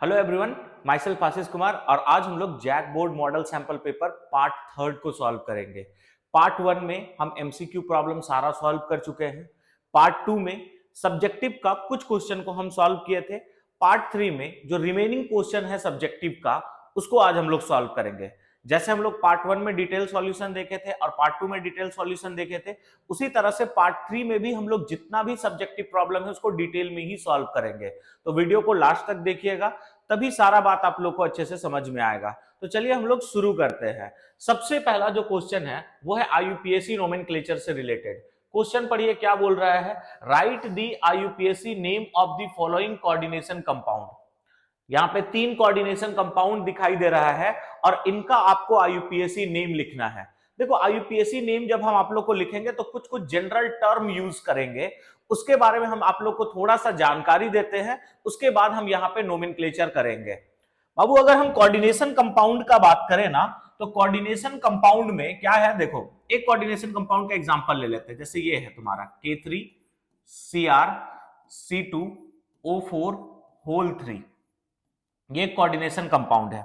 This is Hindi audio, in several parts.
Hello everyone, myself Ashish Kumar और आज हम लोग JAC board model sample paper part third को सॉल्व करेंगे। पार्ट वन में हम एमसीक्यू प्रॉब्लम सारा सॉल्व कर चुके हैं। पार्ट टू में सब्जेक्टिव का कुछ क्वेश्चन को हम सॉल्व किए थे। पार्ट थ्री में जो रिमेनिंग क्वेश्चन है सब्जेक्टिव का उसको आज हम लोग सॉल्व करेंगे। जैसे हम लोग पार्ट वन में डिटेल सॉल्यूशन देखे थे और पार्ट टू में डिटेल सॉल्यूशन देखे थे, उसी तरह से पार्ट थ्री में भी हम लोग जितना भी सब्जेक्टिव प्रॉब्लम है उसको डिटेल में ही सॉल्व करेंगे। तो वीडियो को लास्ट तक देखिएगा, तभी सारा बात आप लोग को अच्छे से समझ में आएगा। तो चलिए हम लोग शुरू करते हैं। सबसे पहला जो क्वेश्चन है वो है आईयूपीएसी नोमेनक्लेचर से रिलेटेड। क्वेश्चन पढ़िए क्या बोल रहा है। Right the IUPAC name of the following coordination compound. यहाँ पे 3 कोऑर्डिनेशन कंपाउंड दिखाई दे रहा है और इनका आपको आईयूपीएसी नेम लिखना है। देखो, आईयूपीएसी नेम जब हम आप लोग को लिखेंगे तो कुछ कुछ जनरल टर्म यूज करेंगे, उसके बारे में हम आप लोग को थोड़ा सा जानकारी देते हैं, उसके बाद हम यहाँ पे नोमेनक्लेचर करेंगे। बाबू, अगर हम कोऑर्डिनेशन कंपाउंड का बात करें ना, तो कोऑर्डिनेशन कंपाउंड में क्या है, देखो एक कोऑर्डिनेशन कंपाउंड का एग्जांपल ले लेते हैं। जैसे ये है तुम्हारा K3Cr C2O4 ये कोऑर्डिनेशन कंपाउंड है।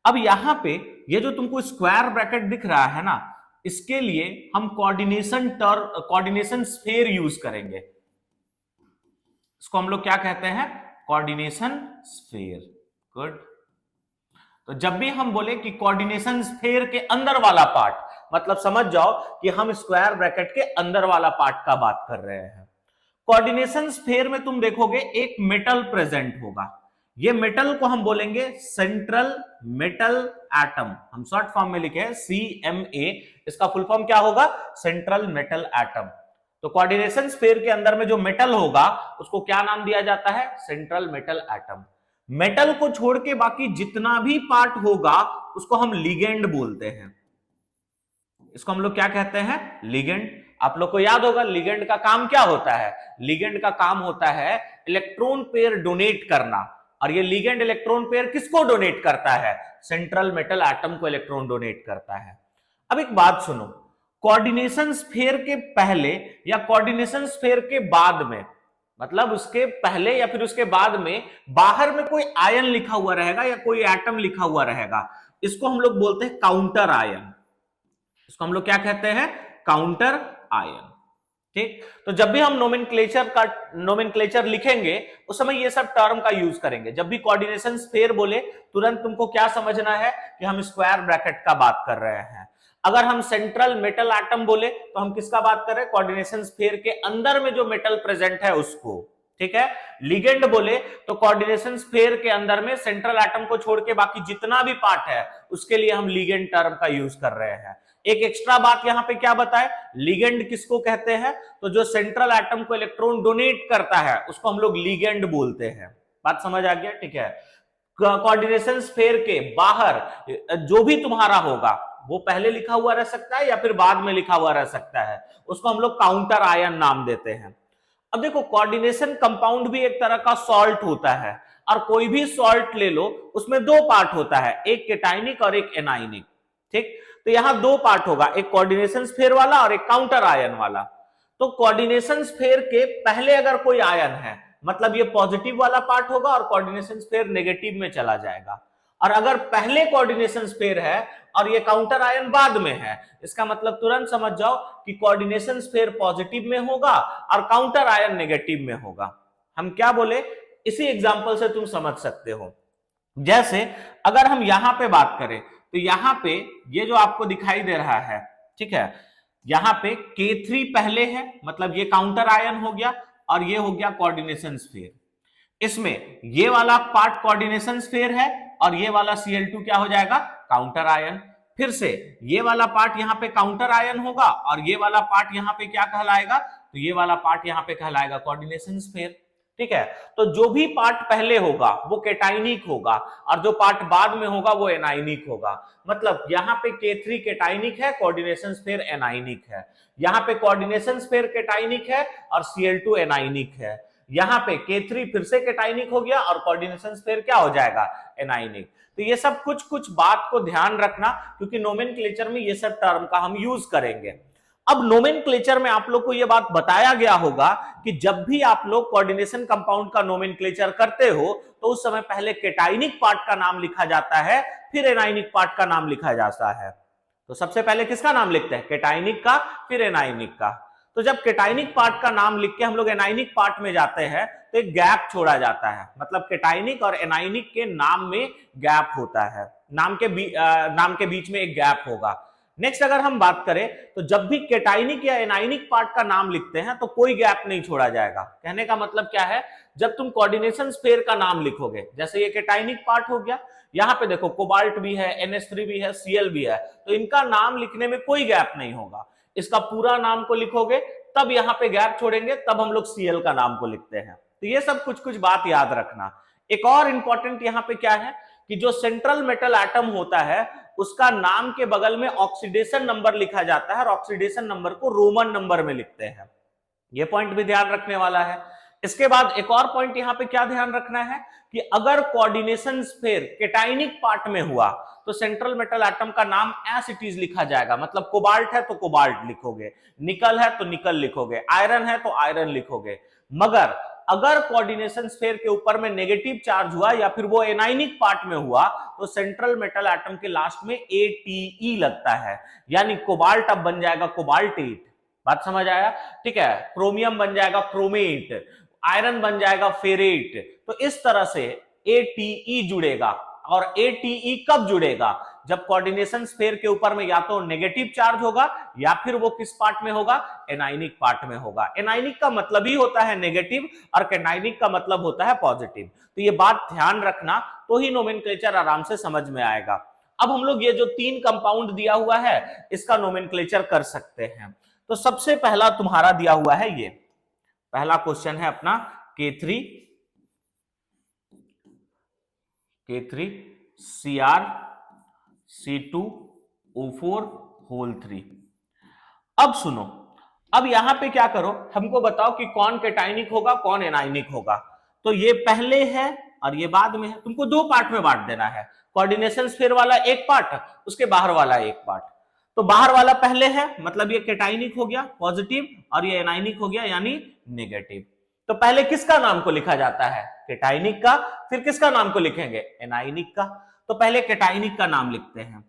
अब यहां पे ये जो तुमको स्क्वायर ब्रैकेट दिख रहा है ना, इसके लिए हम कोऑर्डिनेशन स्फीयर यूज करेंगे। इसको हम लोग क्या कहते हैं, कोऑर्डिनेशन स्फीयर। गुड। तो जब भी हम बोले कि कोऑर्डिनेशन स्फीयर के अंदर वाला पार्ट, मतलब समझ जाओ कि हम स्क्वायर ब्रैकेट के अंदर वाला पार्ट का बात कर रहे हैं। कोऑर्डिनेशन स्फीयर में तुम देखोगे एक मेटल प्रेजेंट होगा। ये मेटल को हम बोलेंगे सेंट्रल मेटल एटम। हम शॉर्ट फॉर्म में लिखे हैं CMA। इसका फुल फॉर्म क्या होगा, सेंट्रल मेटल एटम। तो कोऑर्डिनेशन स्फीयर के अंदर में जो मेटल होगा उसको क्या नाम दिया जाता है, सेंट्रल मेटल एटम। मेटल को छोड़ के बाकी जितना भी पार्ट होगा उसको हम लिगेंड बोलते हैं। इसको हम लोग क्या कहते हैं, लिगेंड। आप लोग को याद होगा लिगेंड का काम क्या होता है। लिगेंड का काम होता है इलेक्ट्रॉन पेयर डोनेट करना। और ये लिगेंड इलेक्ट्रॉन पेयर किसको डोनेट करता है, सेंट्रल मेटल एटम को इलेक्ट्रॉन डोनेट करता है। अब एक बात सुनो, कोऑर्डिनेशन स्फीयर के पहले या कोऑर्डिनेशन स्फीयर के बाद में, मतलब उसके पहले या फिर उसके बाद में बाहर में कोई आयन लिखा हुआ रहेगा या कोई एटम लिखा हुआ रहेगा, इसको हम लोग बोलते हैं काउंटर आयन। इसको हम लोग क्या कहते हैं, काउंटर आयन। ठीक। तो जब भी हम नोमेनक्लेचर लिखेंगे उस समय ये सब टर्म का यूज करेंगे। जब भी कोऑर्डिनेशन स्फीयर बोले तुरंत तुमको क्या समझना है कि हम स्क्वायर ब्रैकेट का बात कर रहे हैं। अगर हम सेंट्रल मेटल एटम बोले तो हम किसका बात कर रहे हैं, कोऑर्डिनेशन स्फीयर के अंदर में जो मेटल प्रेजेंट है उसको। ठीक है। लिगेंड बोले तो कोऑर्डिनेशन स्फीयर के अंदर में सेंट्रल एटम को छोड़ के बाकी जितना भी पार्ट है उसके लिए हम लिगेंड टर्म का यूज कर रहे हैं। एक एक्स्ट्रा बात यहां पे क्या बताए, लिगेंड किसको कहते हैं, तो जो सेंट्रल एटम को इलेक्ट्रॉन डोनेट करता है उसको हम लोग लिगेंड बोलते हैं। बात समझ आ गया। ठीक है। कोऑर्डिनेशन स्फीयर के बाहर जो भी तुम्हारा होगा वो पहले लिखा हुआ रह सकता है या फिर बाद में लिखा हुआ रह सकता है, उसको हम लोग काउंटर आयन नाम देते हैं। अब देखो, कोऑर्डिनेशन कंपाउंड भी एक तरह का सॉल्ट होता है और कोई भी सॉल्ट ले लो उसमें 2 पार्ट होता है, एक केटाइनिक और एक एनाइनिक। ठीक। तो यहां 2 पार्ट होगा, एक कोऑर्डिनेशन स्फीयर वाला और एक काउंटर आयन वाला। तो कोऑर्डिनेशन स्फीयर के पहले अगर कोई आयन है मतलब ये पॉजिटिव वाला पार्ट होगा और कोऑर्डिनेशन स्फीयर नेगेटिव में चला जाएगा। और अगर पहले कोऑर्डिनेशन स्फीयर है और ये काउंटर आयन बाद में है, इसका मतलब तुरंत समझ जाओ कि कोऑर्डिनेशन स्फीयर पॉजिटिव में होगा और काउंटर आयन नेगेटिव में होगा। हम क्या बोले, इसी एग्जांपल से तुम समझ सकते हो। जैसे अगर हम यहां पे बात करें तो यहां पे ये जो आपको दिखाई दे रहा है, ठीक है, यहां पे K3 पहले है मतलब ये काउंटर आयन हो गया और ये हो गया कोऑर्डिनेशन स्फीयर। इसमें ये वाला पार्ट कोऑर्डिनेशन स्फीयर है और ये वाला Cl2 क्या हो जाएगा, काउंटर आयन। फिर से ये वाला पार्ट यहां पे काउंटर आयन होगा और ये वाला पार्ट यहां पे क्या कहलाएगा, तो ये वाला पार्ट यहां पे कहलाएगा कोऑर्डिनेशन स्फीयर। ठीक है। तो जो भी पार्ट पहले होगा वो केटाइनिक होगा और जो पार्ट बाद में होगा वो एनाइनिक होगा। मतलब यहां पे K3 केटाइनिक है, कोऑर्डिनेशन स्फीयर एनाइनिक है। यहां पे कोऑर्डिनेशन स्फीयर केटाइनिक है और Cl2 एनाइनिक है। यहां पे K3 फिर से केटाइनिक हो गया और कोऑर्डिनेशन स्फीयर क्या हो जाएगा, एनाइनिक। तो ये सब कुछ कुछ बात को ध्यान रखना क्योंकि नोमेनक्लेचर में ये सब टर्म का हम यूज करेंगे। अब नोमेनक्लेचर में आप लोग को यह बात बताया गया होगा कि जब भी आप लोग कोऑर्डिनेशन कंपाउंड का नोमेनक्लेचर करते हो तो उस समय पहले केटाइनिक पार्ट का नाम लिखा जाता है, फिर एनाइनिक पार्ट का नाम लिखा जाता है। तो सबसे पहले किसका नाम लिखते हैं? केटाइनिक का, फिर एनाइनिक का। तो जब केटाइनिक पार्ट का नाम लिख के हम लोग एनाइनिक पार्ट में जाते हैं तो एक गैप छोड़ा जाता है, मतलब केटाइनिक और एनाइनिक के नाम में गैप होता है, नाम के बीच में एक गैप होगा। नेक्स्ट अगर हम बात करें तो जब भी केटाइनिक या एनाइनिक पार्ट का नाम लिखते हैं तो कोई गैप नहीं छोड़ा जाएगा। कहने का मतलब क्या है, जब तुम कोऑर्डिनेशन स्फीयर का नाम लिखोगे, जैसे ये केटाइनिक पार्ट हो गया, यहां पे देखो कोबाल्ट भी है, NH3 भी है, Cl भी है, तो इनका नाम लिखने में कोई गैप नहीं होगा। इसका पूरा नाम को लिखोगे तब यहां पे गैप छोड़ेंगे, तब हम लोग Cl का नाम को लिखते हैं। तो ये सब कुछ कुछ बात याद रखना। एक और इंपॉर्टेंट यहां पे क्या है कि जो सेंट्रल मेटल एटम होता है उसका नाम के बगल में ऑक्सीडेशन नंबर लिखा जाता है और ऑक्सीडेशन नंबर को रोमन नंबर में लिखते हैं। यह पॉइंट भी ध्यान रखने वाला है। इसके बाद एक और पॉइंट यहां पे क्या ध्यान रखना है कि अगर कोऑर्डिनेशन स्फीयर केटाइनिक पार्ट में हुआ तो सेंट्रल मेटल एटम का नाम एज इट इज लिखा जाएगा, मतलब कोबाल्ट है तो कोबाल्ट लिखोगे, निकल है तो निकल लिखोगे, आयरन है तो आयरन लिखोगे। मगर अगर कोऑर्डिनेशन स्फीयर के ऊपर में नेगेटिव चार्ज हुआ या फिर वो एनाइनिक पार्ट में हुआ तो सेंट्रल मेटल एटम के लास्ट में ATE लगता है, यानी कोबाल्ट अब बन जाएगा कोबाल्टेट। बात समझ आया? ठीक है, क्रोमियम बन जाएगा क्रोमेट, आयरन बन जाएगा फेरेट। तो इस तरह से ATE जुड़ेगा। और ATE कब जुड़ेगा? जब कोऑर्डिनेशन स्फीयर के ऊपर में या तो नेगेटिव चार्ज होगा या फिर वो किस पार्ट में होगा? एनाइनिक पार्ट में होगा। एनाइनिक का मतलब ही होता है नेगेटिव और केटाइनिक का मतलब होता है पॉजिटिव। तो ये बात ध्यान रखना, तो ही नोमेनक्लेचर आराम से समझ में आएगा। अब हम लोग ये जो 3 कंपाउंड दिया हुआ है इसका नोमेनक्लेचर कर सकते हैं। तो सबसे पहला तुम्हारा दिया हुआ है, ये पहला क्वेश्चन है अपना K3 Cr C2O4 होल 3। अब सुनो, अब यहां पे क्या करो, हमको बताओ कि कौन केटाइनिक होगा कौन एनाइनिक होगा। तो ये पहले है और ये बाद में है। तुमको 2 पार्ट में बांट देना है, कोऑर्डिनेशन स्फीयर वाला एक पार्ट, उसके बाहर वाला एक पार्ट। तो बाहर वाला पहले है, मतलब ये केटाइनिक हो गया पॉजिटिव, और ये एनाइनिक हो गया यानी नेगेटिव। तो पहले किसका नाम को लिखा जाता है? केटाइनिक का। फिर किसका नाम को लिखेंगे? एनाइनिक का। तो पहले केटाइनिक का नाम लिखते हैं।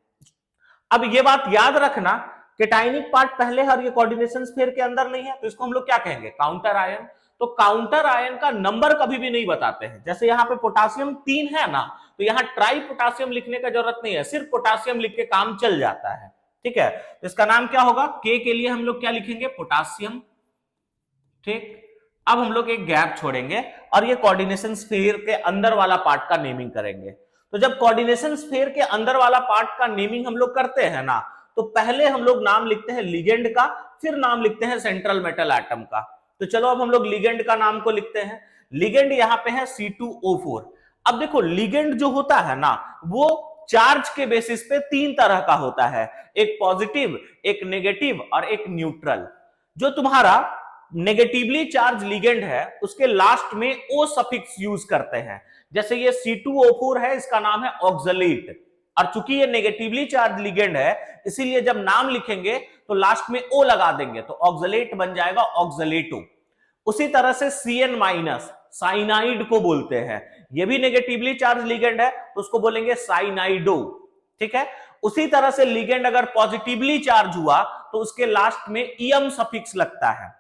अब ये बात याद रखना, केटाइनिक पार्ट पहले है और ये कोऑर्डिनेशन स्फीयर के अंदर नहीं है, तो इसको हम लोग क्या कहेंगे? Counter ion. तो काउंटर आयन का नंबर कभी भी नहीं बताते हैं। जैसे यहाँ पे पोटासियम 3 है ना, तो यहाँ ट्राई पोटासियम लिखने का जरूरत नहीं है, सिर्फ पोटासियम लिख के काम चल जाता है। ठीक है, तो इसका नाम क्या होगा? के के लिए हम लोग क्या लिखेंगे? पोटासियम। ठीक, अब हम लोग एक गैप छोड़ेंगे और ये कोऑर्डिनेशन स्फीयर के अंदर वाला पार्ट का नेमिंग करेंगे। तो जब कोऑर्डिनेशन स्फीयर के अंदर वाला पार्ट का नेमिंग हम लोग करते हैं ना, तो पहले हम लोग नाम लिखते हैं लिगेंड का, फिर नाम लिखते हैं सेंट्रल मेटल एटम का। तो चलो अब हम लोग लिगेंड का नाम को लिखते हैं। लिगेंड यहाँ पे है C2O4। अब देखो लिगेंड जो होता है ना, वो चार्ज के बेसिस पे 3 तरह का होता है, एक पॉजिटिव, एक नेगेटिव और एक न्यूट्रल। जो तुम्हारा नेगेटिवली चार्ज लिगेंड है उसके लास्ट में O सफिक्स यूज करते हैं। जैसे ये C2O4 है, इसका नाम है ऑक्सलेट, और चूंकि ये नेगेटिवली चार्ज लिगेंड है इसीलिए जब नाम लिखेंगे तो लास्ट में O लगा देंगे, तो ऑक्सलेट बन जाएगा ऑक्सलेटो। उसी तरह से Cn- साइनाइड को बोलते हैं, ये भी नेगेटिवली चार्ज लिगेंड है तो उसको बोलेंगे साइनाइडो। ठीक है, उसी तरह से लिगेंड अगर पॉजिटिवली चार्ज हुआ तो उसके लास्ट में ईएम सफिक्स लगता है।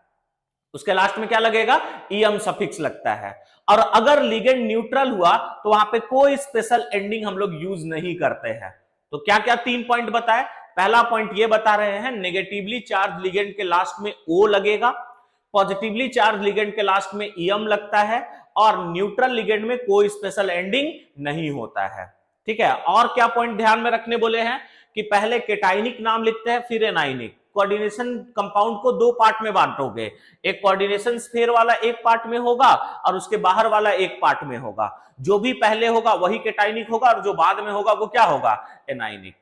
उसके लास्ट में क्या लगेगा? ईएम सफिक्स लगता है। और अगर लिगेंड न्यूट्रल हुआ तो वहां पे कोई स्पेशल एंडिंग हम लोग यूज नहीं करते हैं। तो क्या क्या 3 पॉइंट बताए? पहला पॉइंट ये बता रहे हैं, नेगेटिवली चार्ज लिगेंड के लास्ट में O लगेगा, पॉजिटिवली चार्ज लिगेंड के लास्ट में ईएम लगता है, और न्यूट्रल लिगेंड में कोई स्पेशल एंडिंग नहीं होता है। ठीक है, और क्या पॉइंट ध्यान में रखने बोले हैं कि पहले केटाइनिक नाम लिखते हैं फिर एनाइनिक। कोऑर्डिनेशन कंपाउंड को 2 पार्ट में बांटोगे, एक कोऑर्डिनेशन स्फीयर वाला एक पार्ट में होगा और उसके बाहर वाला एक पार्ट में होगा। जो भी पहले होगा वही केटाइनिक होगा और जो बाद में होगा वो क्या होगा? एनाइनिक।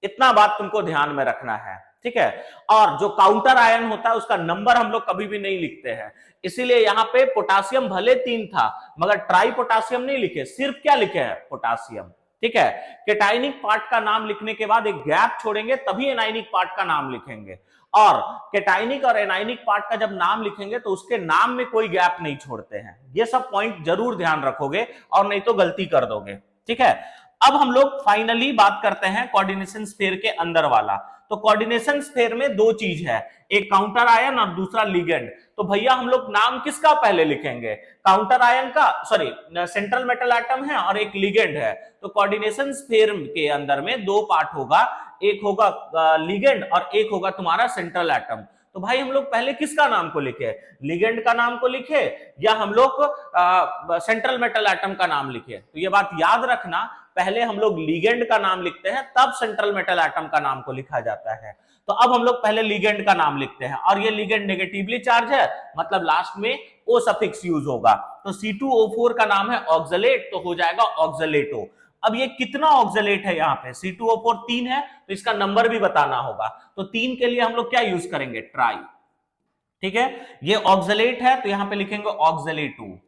इतना बात तुमको ध्यान में रखना है। ठीक है, और जो काउंटर आयन होता है उसका नंबर हम लोग कभी भी नहीं लिखते हैं, इसीलिए यहाँ पे पोटासियम भले 3 था मगर ट्राई पोटासियम नहीं लिखे, सिर्फ क्या लिखे हैं? पोटासियम। ठीक है, कैटायनिक पार्ट का नाम लिखने के बाद एक गैप छोड़ेंगे तभी एनायनिक पार्ट का नाम लिखेंगे, और कैटायनिक और एनायनिक पार्ट का जब नाम लिखेंगे तो उसके नाम में कोई गैप नहीं छोड़ते हैं। ये सब पॉइंट जरूर ध्यान रखोगे और नहीं तो गलती कर दोगे। ठीक है, अब हम लोग फाइनली बात करते हैं कोऑर्डिनेशन स्फीयर के अंदर वाला। तो कोऑर्डिनेशन स्फीयर में दो चीज है, एक काउंटर आयन और दूसरा लिगेंड। तो भैया हम लोग नाम किसका पहले लिखेंगे, काउंटर आयन का, सॉरी सेंट्रल मेटल एटम है और एक लिगेंड है। तो कोऑर्डिनेशन स्फीयर के अंदर में दो पार्ट होगा, एक होगा लिगेंड और एक होगा तुम्हारा सेंट्रल एटम। तो भाई हम लोग पहले किसका नाम को लिखे, लिगेंड का नाम को लिखे या हम लोग सेंट्रल मेटल एटम का नाम लिखे। तो ये बात याद रखना, पहले हम लोग लिगेंड का नाम लिखते हैं तब सेंट्रल मेटल एटम का नाम को लिखा जाता है। तो अब हम लोग पहले लिगेंड का नाम लिखते हैं, और ये लिगेंड नेगेटिवली चार्ज है, मतलब लास्ट में ओ सफिक्स यूज होगा। तो C2O4 का नाम है ऑक्सलेट, तो हो जाएगा ऑक्सलेटो। अब ये कितना ऑक्सलेट है, यहाँ पे C2O4 3 है, तो इसका नंबर भी बताना होगा। तो 3 के लिए हम लोग क्या यूज करेंगे, ट्राई। ठीक है, ये ऑक्सलेट है तो यहां पे लिखेंगे ऑक्सलेटो,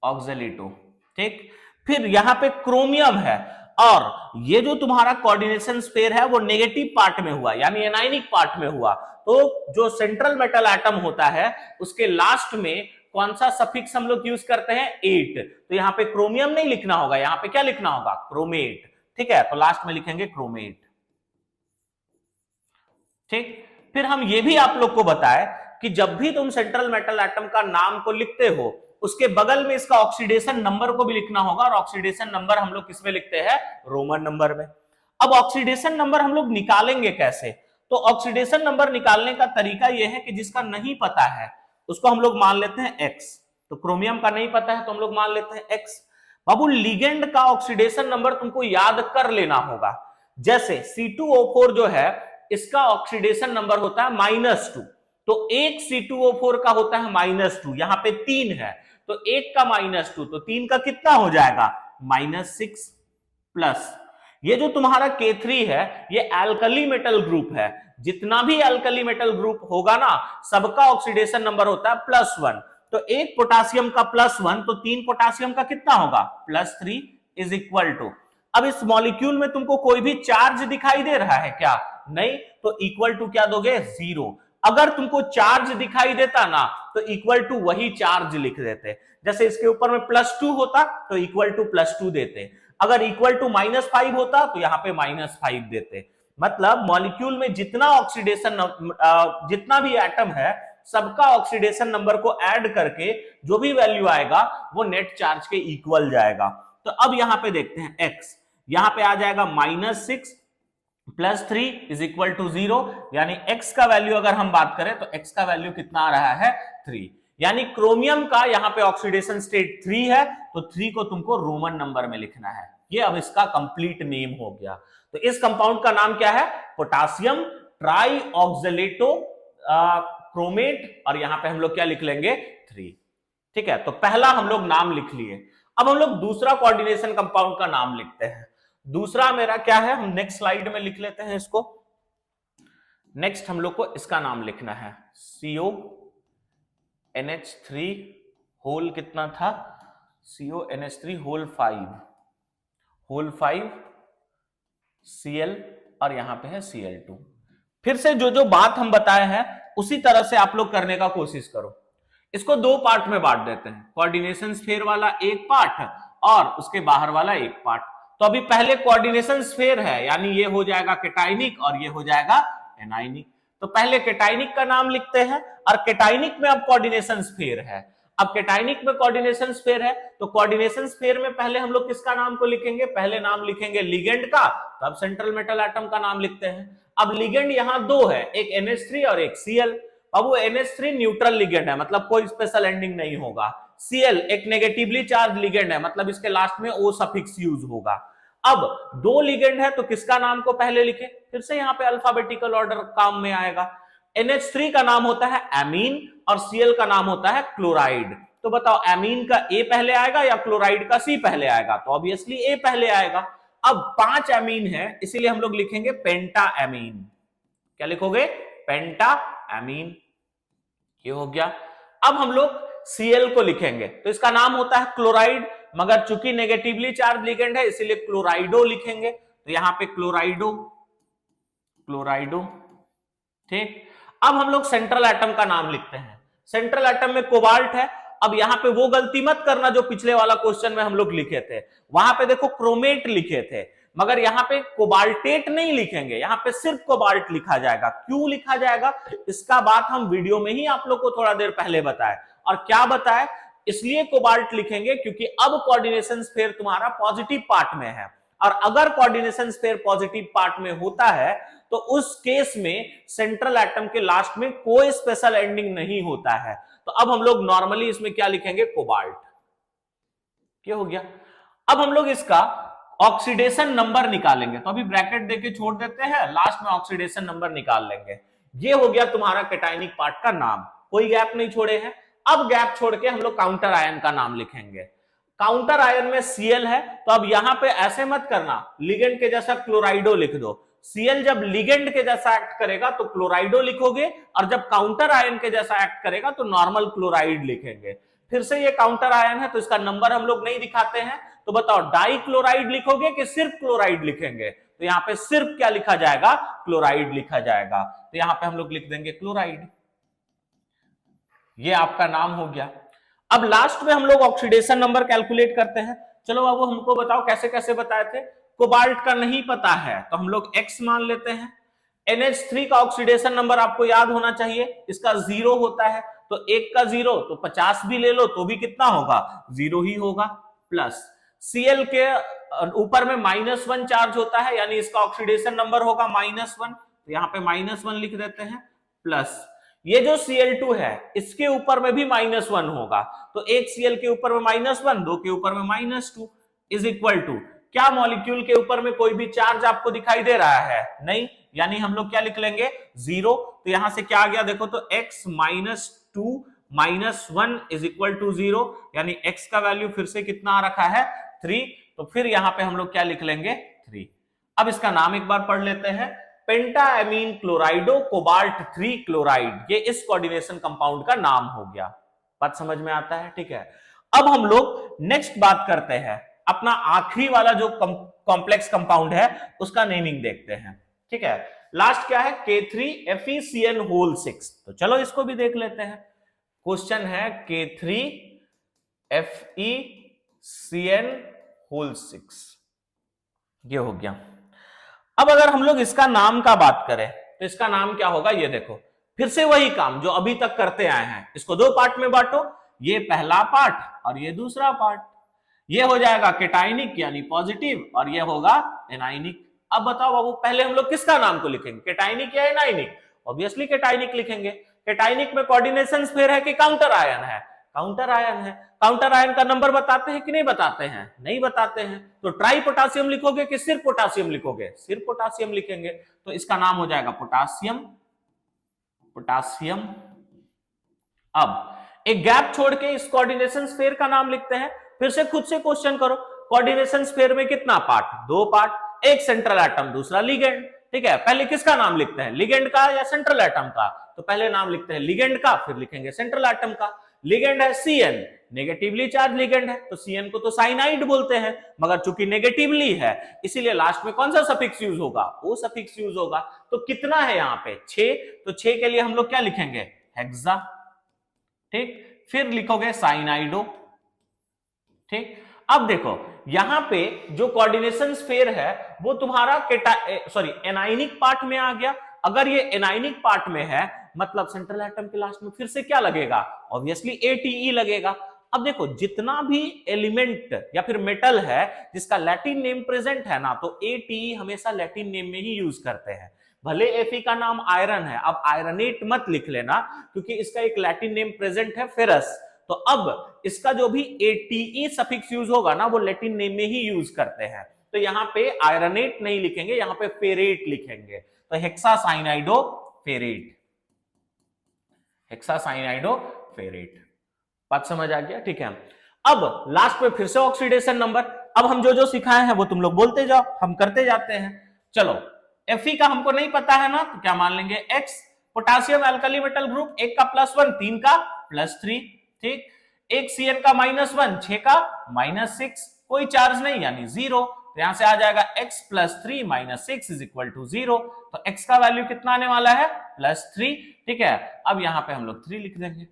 ऑक्सलेटो। ठीक, फिर यहां पे क्रोमियम है, और ये जो तुम्हारा कोऑर्डिनेशन स्फीयर है वो नेगेटिव पार्ट में हुआ, यानी एनायनिक पार्ट में हुआ। तो जो सेंट्रल मेटल एटम होता है उसके लास्ट में कौन सा सफिक्स हम लोग यूज करते हैं, 8। तो यहां पे क्रोमियम नहीं लिखना होगा, यहां पे क्या लिखना होगा, क्रोमेट। ठीक है, तो लास्ट में लिखेंगे क्रोमेट। ठीक, फिर हम ये भी आप लोग को बताए कि जब भी तुम सेंट्रल मेटल एटम का नाम को लिखते हो उसके बगल में इसका ऑक्सीडेशन नंबर को भी लिखना होगा, और ऑक्सीडेशन नंबर हम लोग किसमें लिखते हैं, रोमन नंबर में। अब ऑक्सीडेशन नंबर हम लोग निकालेंगे कैसे, तो ऑक्सीडेशन नंबर निकालने का तरीका यह है कि जिसका नहीं पता है उसको हम लोग मान लेते हैं x। तो क्रोमियम का नहीं पता है तो हम लोग मान लेते हैं x। बाबू लिगेंड का ऑक्सीडेशन नंबर तुमको याद कर लेना होगा। जैसे C2O4 जो है इसका ऑक्सीडेशन नंबर होता है -2, तो एक C2O4 का होता है -2, यहां पे 3 है तो एक का -2, तो 3 का कितना हो जाएगा, -6 प्लस ये जो तुम्हारा K3 है ये एल्कली मेटल ग्रुप है। जितना भी एल्कली मेटल ग्रुप होगा ना सबका ऑक्सीडेशन नंबर होता है +1। तो एक पोटासियम का +1 तो 3 पोटासियम का कितना होगा, +3 इज इक्वल टू। अब इस मॉलिक्यूल में तुमको कोई भी चार्ज दिखाई दे रहा है क्या, नहीं, तो इक्वल टू क्या दोगे, 0। अगर तुमको चार्ज दिखाई देता ना तो इक्वल टू वही चार्ज लिख देते। जैसे इसके ऊपर में +2 होता तो इक्वल टू +2 देते, अगर इक्वल टू -5 होता तो यहां पे -5 देते। मतलब मॉलिक्यूल में जितना ऑक्सीडेशन जितना भी एटम है सबका ऑक्सीडेशन नंबर को ऐड करके जो भी वैल्यू आएगा वो नेट चार्ज के इक्वल जाएगा। तो अब यहां पे देखते हैं x, यहां पे आ जाएगा -6 +3 इज इक्वल टू 0, यानी x का वैल्यू अगर हम बात करें तो x का वैल्यू कितना आ रहा है, 3। यानी क्रोमियम का यहां पे ऑक्सीडेशन स्टेट 3 है तो 3 को तुमको रोमन नंबर में लिखना है। ये अब इसका कंप्लीट नेम हो गया। तो इस कंपाउंड का नाम क्या है, पोटासियम ट्राई ऑक्सलेटो क्रोमेट, और यहां पे हम लोग क्या लिख लेंगे, 3। ठीक है, तो पहला हम लोग नाम लिख लिए। अब हम लोग दूसरा कोऑर्डिनेशन कंपाउंड का नाम लिखते हैं। दूसरा मेरा क्या है, हम नेक्स्ट स्लाइड में लिख लेते हैं इसको। नेक्स्ट हम लोग को इसका नाम लिखना है CONH3 होल कितना था, CONH3 होल 5 Cl, और यहां पे है Cl2। फिर से जो जो बात हम बताए हैं उसी तरह से आप लोग करने का कोशिश करो। इसको दो पार्ट में बांट देते हैं, कोऑर्डिनेशन स्फीयर वाला एक पार्ट और उसके बाहर वाला एक पार्ट। तो अभी पहले कोऑर्डिनेशन स्फीयर है, यानी ये हो जाएगा कैटायनिक और ये हो जाएगा एनायनिक। तो पहले कैटायनिक का नाम लिखते हैं, और कैटायनिक में अब कोऑर्डिनेशन स्फीयर है। अब कैटायनिक में कोऑर्डिनेशन स्फीयर है तो कोऑर्डिनेशन स्फीयर में पहले हम लोग किसका नाम को लिखेंगे, पहले नाम लिखेंगे लिगेंड का, तब सेंट्रल मेटल एटम का नाम लिखते हैं। अब लिगेंड यहां दो है, एक NH3 और एक Cl। अब वो NH3 न्यूट्रल लिगेंड है, मतलब कोई स्पेशल एंडिंग नहीं होगा। Cl एक नेगेटिवली चार्ज लिगेंड है, मतलब इसके लास्ट में O सफिक्स यूज होगा। अब दो लिगेंड है तो किसका नाम को पहले लिखे, फिर से यहाँ पे अल्फाबेटिकल ऑर्डर काम में आएगा। NH3 का नाम होता है एमीन और Cl का नाम होता है क्लोराइड। तो बताओ एमीन का A पहले आएगा या क्लोराइड का C पहले आएगा, तो ऑब्वियसली A पहले आएगा। अब 5 एमीन है इसीलिए हम लोग लिखेंगे पेंटा एमीन। क्या लिखोगे, पेंटा एमीन। ये हो गया। अब हम लोग Cl को लिखेंगे तो इसका नाम होता है क्लोराइड, मगर चूंकि नेगेटिवली चार्ज लिगेंड है इसीलिए क्लोराइडो लिखेंगे, तो यहां पे क्लोराइडो, क्लोराइडो। ठीक, अब हम लोग सेंट्रल एटम का नाम लिखते हैं। सेंट्रल एटम में कोबाल्ट है। अब यहां पे वो गलती मत करना जो पिछले वाला क्वेश्चन में हम लोग लिखे थे, वहां पे देखो क्रोमेट लिखे थे, मगर यहां पे कोबाल्टेट नहीं लिखेंगे, यहां पे सिर्फ कोबाल्ट लिखा जाएगा। क्यों लिखा जाएगा इसका बात हम वीडियो में ही आप लोग को थोड़ा देर पहले बताए, और क्या बताए, इसलिए कोबाल्ट लिखेंगे क्योंकि अब कोऑर्डिनेशन स्फीयर तुम्हारा पॉजिटिव पार्ट में है, और अगर कोऑर्डिनेशन स्फीयर पॉजिटिव पार्ट में होता है तो उस केस में सेंट्रल एटम के लास्ट में कोई स्पेशल एंडिंग नहीं होता है। तो अब हम लोग नॉर्मली इसमें क्या लिखेंगे, कोबाल्ट। क्या हो गया? अब हम लोग इसका ऑक्सीडेशन नंबर निकालेंगे, तो अभी ब्रैकेट देके छोड़ देते हैं, लास्ट में ऑक्सीडेशन नंबर निकाल लेंगे। ये हो गया तुम्हारा कैटायनिक पार्ट का नाम, कोई गैप नहीं छोड़े हैं। अब गैप छोड़ के हम लोग काउंटर आयन का नाम लिखेंगे। काउंटर आयन में Cl है, तो अब यहां पे ऐसे मत करना लिगेंड के जैसा क्लोराइडो लिख दो। Cl जब लिगेंड के जैसा एक्ट करेगा तो क्लोराइडो लिखोगे, और जब काउंटर आयन के जैसा एक्ट करेगा तो नॉर्मल क्लोराइड लिखेंगे। फिर से ये काउंटर आयन है तो इसका नंबर हम लोग नहीं दिखाते हैं, तो बताओ डाई क्लोराइड लिखोगे कि सिर्फ क्लोराइड लिखेंगे? तो यहां पे सिर्फ क्या लिखा जाएगा, क्लोराइड लिखा जाएगा। तो यहां पे हम लोग लिख देंगे क्लोराइड। ये आपका नाम हो गया। अब लास्ट में हम लोग ऑक्सीडेशन नंबर कैलकुलेट करते हैं। चलो अब हमको बताओ कैसे कैसे बताए थे। कोबाल्ट का नहीं पता है तो हम लोग X मान लेते हैं। NH3 का ऑक्सीडेशन नंबर आपको याद होना चाहिए, इसका 0 होता है, तो 1 का 0 तो 50 भी ले लो तो भी कितना होगा, 0 ही होगा। प्लस Cl के ऊपर में -1 चार्ज होता है, यानी इसका ऑक्सीडेशन नंबर होगा -1, तो यहां पे -1 लिख देते हैं। प्लस ये जो Cl2 है इसके ऊपर में भी -1 होगा, तो एक Cl के ऊपर में -1, दो के ऊपर में -2 इज इक्वल टू, क्या मॉलिक्यूल के ऊपर में कोई भी चार्ज आपको दिखाई दे रहा है? नहीं, यानी हम लोग क्या लिख लेंगे, 0। तो यहां से क्या आ गया देखो, तो x -2 -1 इज इक्वल टू 0, यानी x का वैल्यू फिर से कितना आ रखा है, 3। तो फिर यहां पे हम लोग क्या लिख लेंगे, 3। अब इसका नाम एक बार पढ़ लेते हैं, पेंटाएमीन क्लोराइडो कोबाल्ट 3 क्लोराइड। ये इस कोऑर्डिनेशन कंपाउंड का नाम हो गया। बात समझ में आता है? ठीक है। अब हम लोग नेक्स्ट बात करते हैं, अपना आखिरी वाला जो कॉम्प्लेक्स कंपाउंड है उसका नेमिंग देखते हैं। ठीक है, लास्ट क्या है, K3FeCN6। तो चलो इसको भी देख लेते हैं। क्वेश्चन है K3FeCN6, ये हो गया। अब अगर हम लोग इसका नाम का बात करें तो इसका नाम क्या होगा, ये देखो, फिर से वही काम जो अभी तक करते आए हैं। इसको दो पार्ट में बांटो, ये पहला पार्ट और ये दूसरा पार्ट। ये हो जाएगा कैटायनिक यानी पॉजिटिव, और ये होगा एनायनिक। अब बताओ बाबू, पहले हम लोग किसका नाम को लिखेंगे, कैटायनिक या एनायनिक? ऑब्वियसली कैटायनिक लिखेंगे। कैटायनिक में कोऑर्डिनेशन स्फीयर है कि काउंटर आयन है? काउंटर आयन है। काउंटर आयन का नंबर बताते हैं कि नहीं बताते हैं? नहीं बताते हैं। तो ट्राई पोटासियम लिखोगे कि सिर्फ पोटासियम लिखोगे? सिर्फ पोटासियम लिखेंगे, तो इसका नाम हो जाएगा पोटासियम। पोटासियम। अब एक गैप छोड़ के इस कोऑर्डिनेशन स्फीयर का नाम लिखते हैं। फिर से खुद से क्वेश्चन करो, कोऑर्डिनेशन स्फीयर में कितना पार्ट, दो पार्ट, एक सेंट्रल एटम दूसरा लिगेंड। ठीक है, पहले किसका नाम लिखते हैं, लिगेंड का या सेंट्रल एटम का? तो पहले नाम लिखते हैं लिगेंड का, फिर लिखेंगे सेंट्रल एटम का। लिगेंड है Cn, नेगेटिवली चार्ज लिगेंड है, तो Cn को तो साइनाइड बोलते हैं, मगर चूंकि नेगेटिवली है इसीलिए लास्ट में कौन सा सफिक्स यूज होगा, वो सफिक्स यूज होगा। तो कितना है यहाँ पे, 6, तो 6 के लिए हम लोग क्या लिखेंगे, हेक्सा। ठीक, फिर लिखोगे साइनाइडो। ठीक, अब देखो यहां पे जो कोऑर्डिनेशन स्फीयर है वो तुम्हारा एनायनिक पार्ट में आ गया। अगर ये एनायनिक पार्ट में है मतलब सेंट्रल एटम के लास्ट में फिर से क्या लगेगा, ऑब्वियसली ATE लगेगा। अब देखो जितना भी एलिमेंट या फिर मेटल है जिसका लैटिन नेम प्रेजेंट है ना, तो ATE हमेशा लैटिन नेम में ही यूज करते हैं। भले Fe का नाम आयरन है, अब आयरनेट मत लिख लेना क्योंकि इसका एक लैटिन नेम प्रेजेंट है फेरस। तो अब इसका जो भी ATE सफिक्स यूज होगा ना वो लैटिन नेम में ही यूज करते हैं। तो यहाँ पे आयरनेट नहीं लिखेंगे, यहाँ पे फेरेट लिखेंगे। तो हेक्सासाइनाइडो फेरेट, हेक्सासाइनाइडो फेरेट। बात समझ आ गया? ठीक है। अब लास्ट में फिर से ऑक्सीडेशन नंबर। अब हम जो जो सिखाए हैं वो तुम लोग बोलते जाओ, हम करते जाते हैं। चलो Fe का हमको नहीं पता है ना, तो क्या मान लेंगे, X। Potassium alkali metal group, एक का +1, 3 का +3। ठीक, एक Cn का -1, 6 का -6, कोई चार्ज नहीं यानी 0। तो यहां से आ जाएगा x plus 3 minus 6 is equal to 0। तो x का वैल्यू कितना आने वाला है +3। ठीक है, अब यहां पे हम लोग 3 लिख देंगे।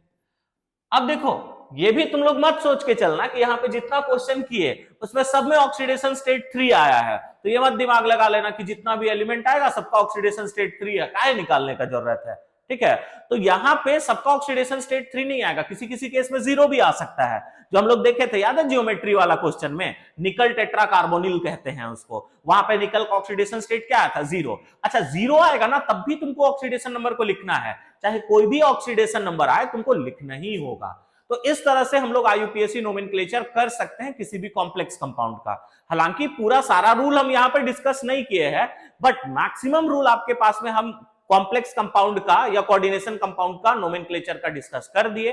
अब देखो ये भी तुम लोग मत सोच के चलना कि यहाँ पे जितना क्वेश्चन किए उसमें सब में ऑक्सीडेशन स्टेट 3 आया है, तो ये मत दिमाग लगा लेना कि जितना भी एलिमेंट आएगा सबका ऑक्सीडेशन स्टेट 3 है, काहे निकालने का जरूरत है। ठीक है, तो यहाँ पे सबका ऑक्सीडेशन स्टेट 3 नहीं आएगा, किसी किसी केस में 0 भी आ सकता है, जो हम लोग देखे थे याद है जियोमेट्री वाला क्वेश्चन में, निकल टेट्रा कार्बोनिल कहते हैं उसको, वहां पे निकल का ऑक्सीडेशन स्टेट क्या आया था 0। अच्छा 0 आएगा ना तब भी तुमको ऑक्सीडेशन नंबर को लिखना है, चाहे कोई भी ऑक्सीडेशन नंबर आए तुमको लिखना ही होगा। तो इस तरह से हम लोग आईयूपीएसी नोमेनक्लेचर कर सकते हैं किसी भी कॉम्प्लेक्स कंपाउंड का। हालांकि पूरा सारा रूल हम यहाँ पर डिस्कस नहीं किए हैं, बट मैक्सिमम रूल आपके पास में हम कॉम्प्लेक्स कंपाउंड का या कोऑर्डिनेशन कंपाउंड का नोमेनक्लेचर का डिस्कस कर दिए।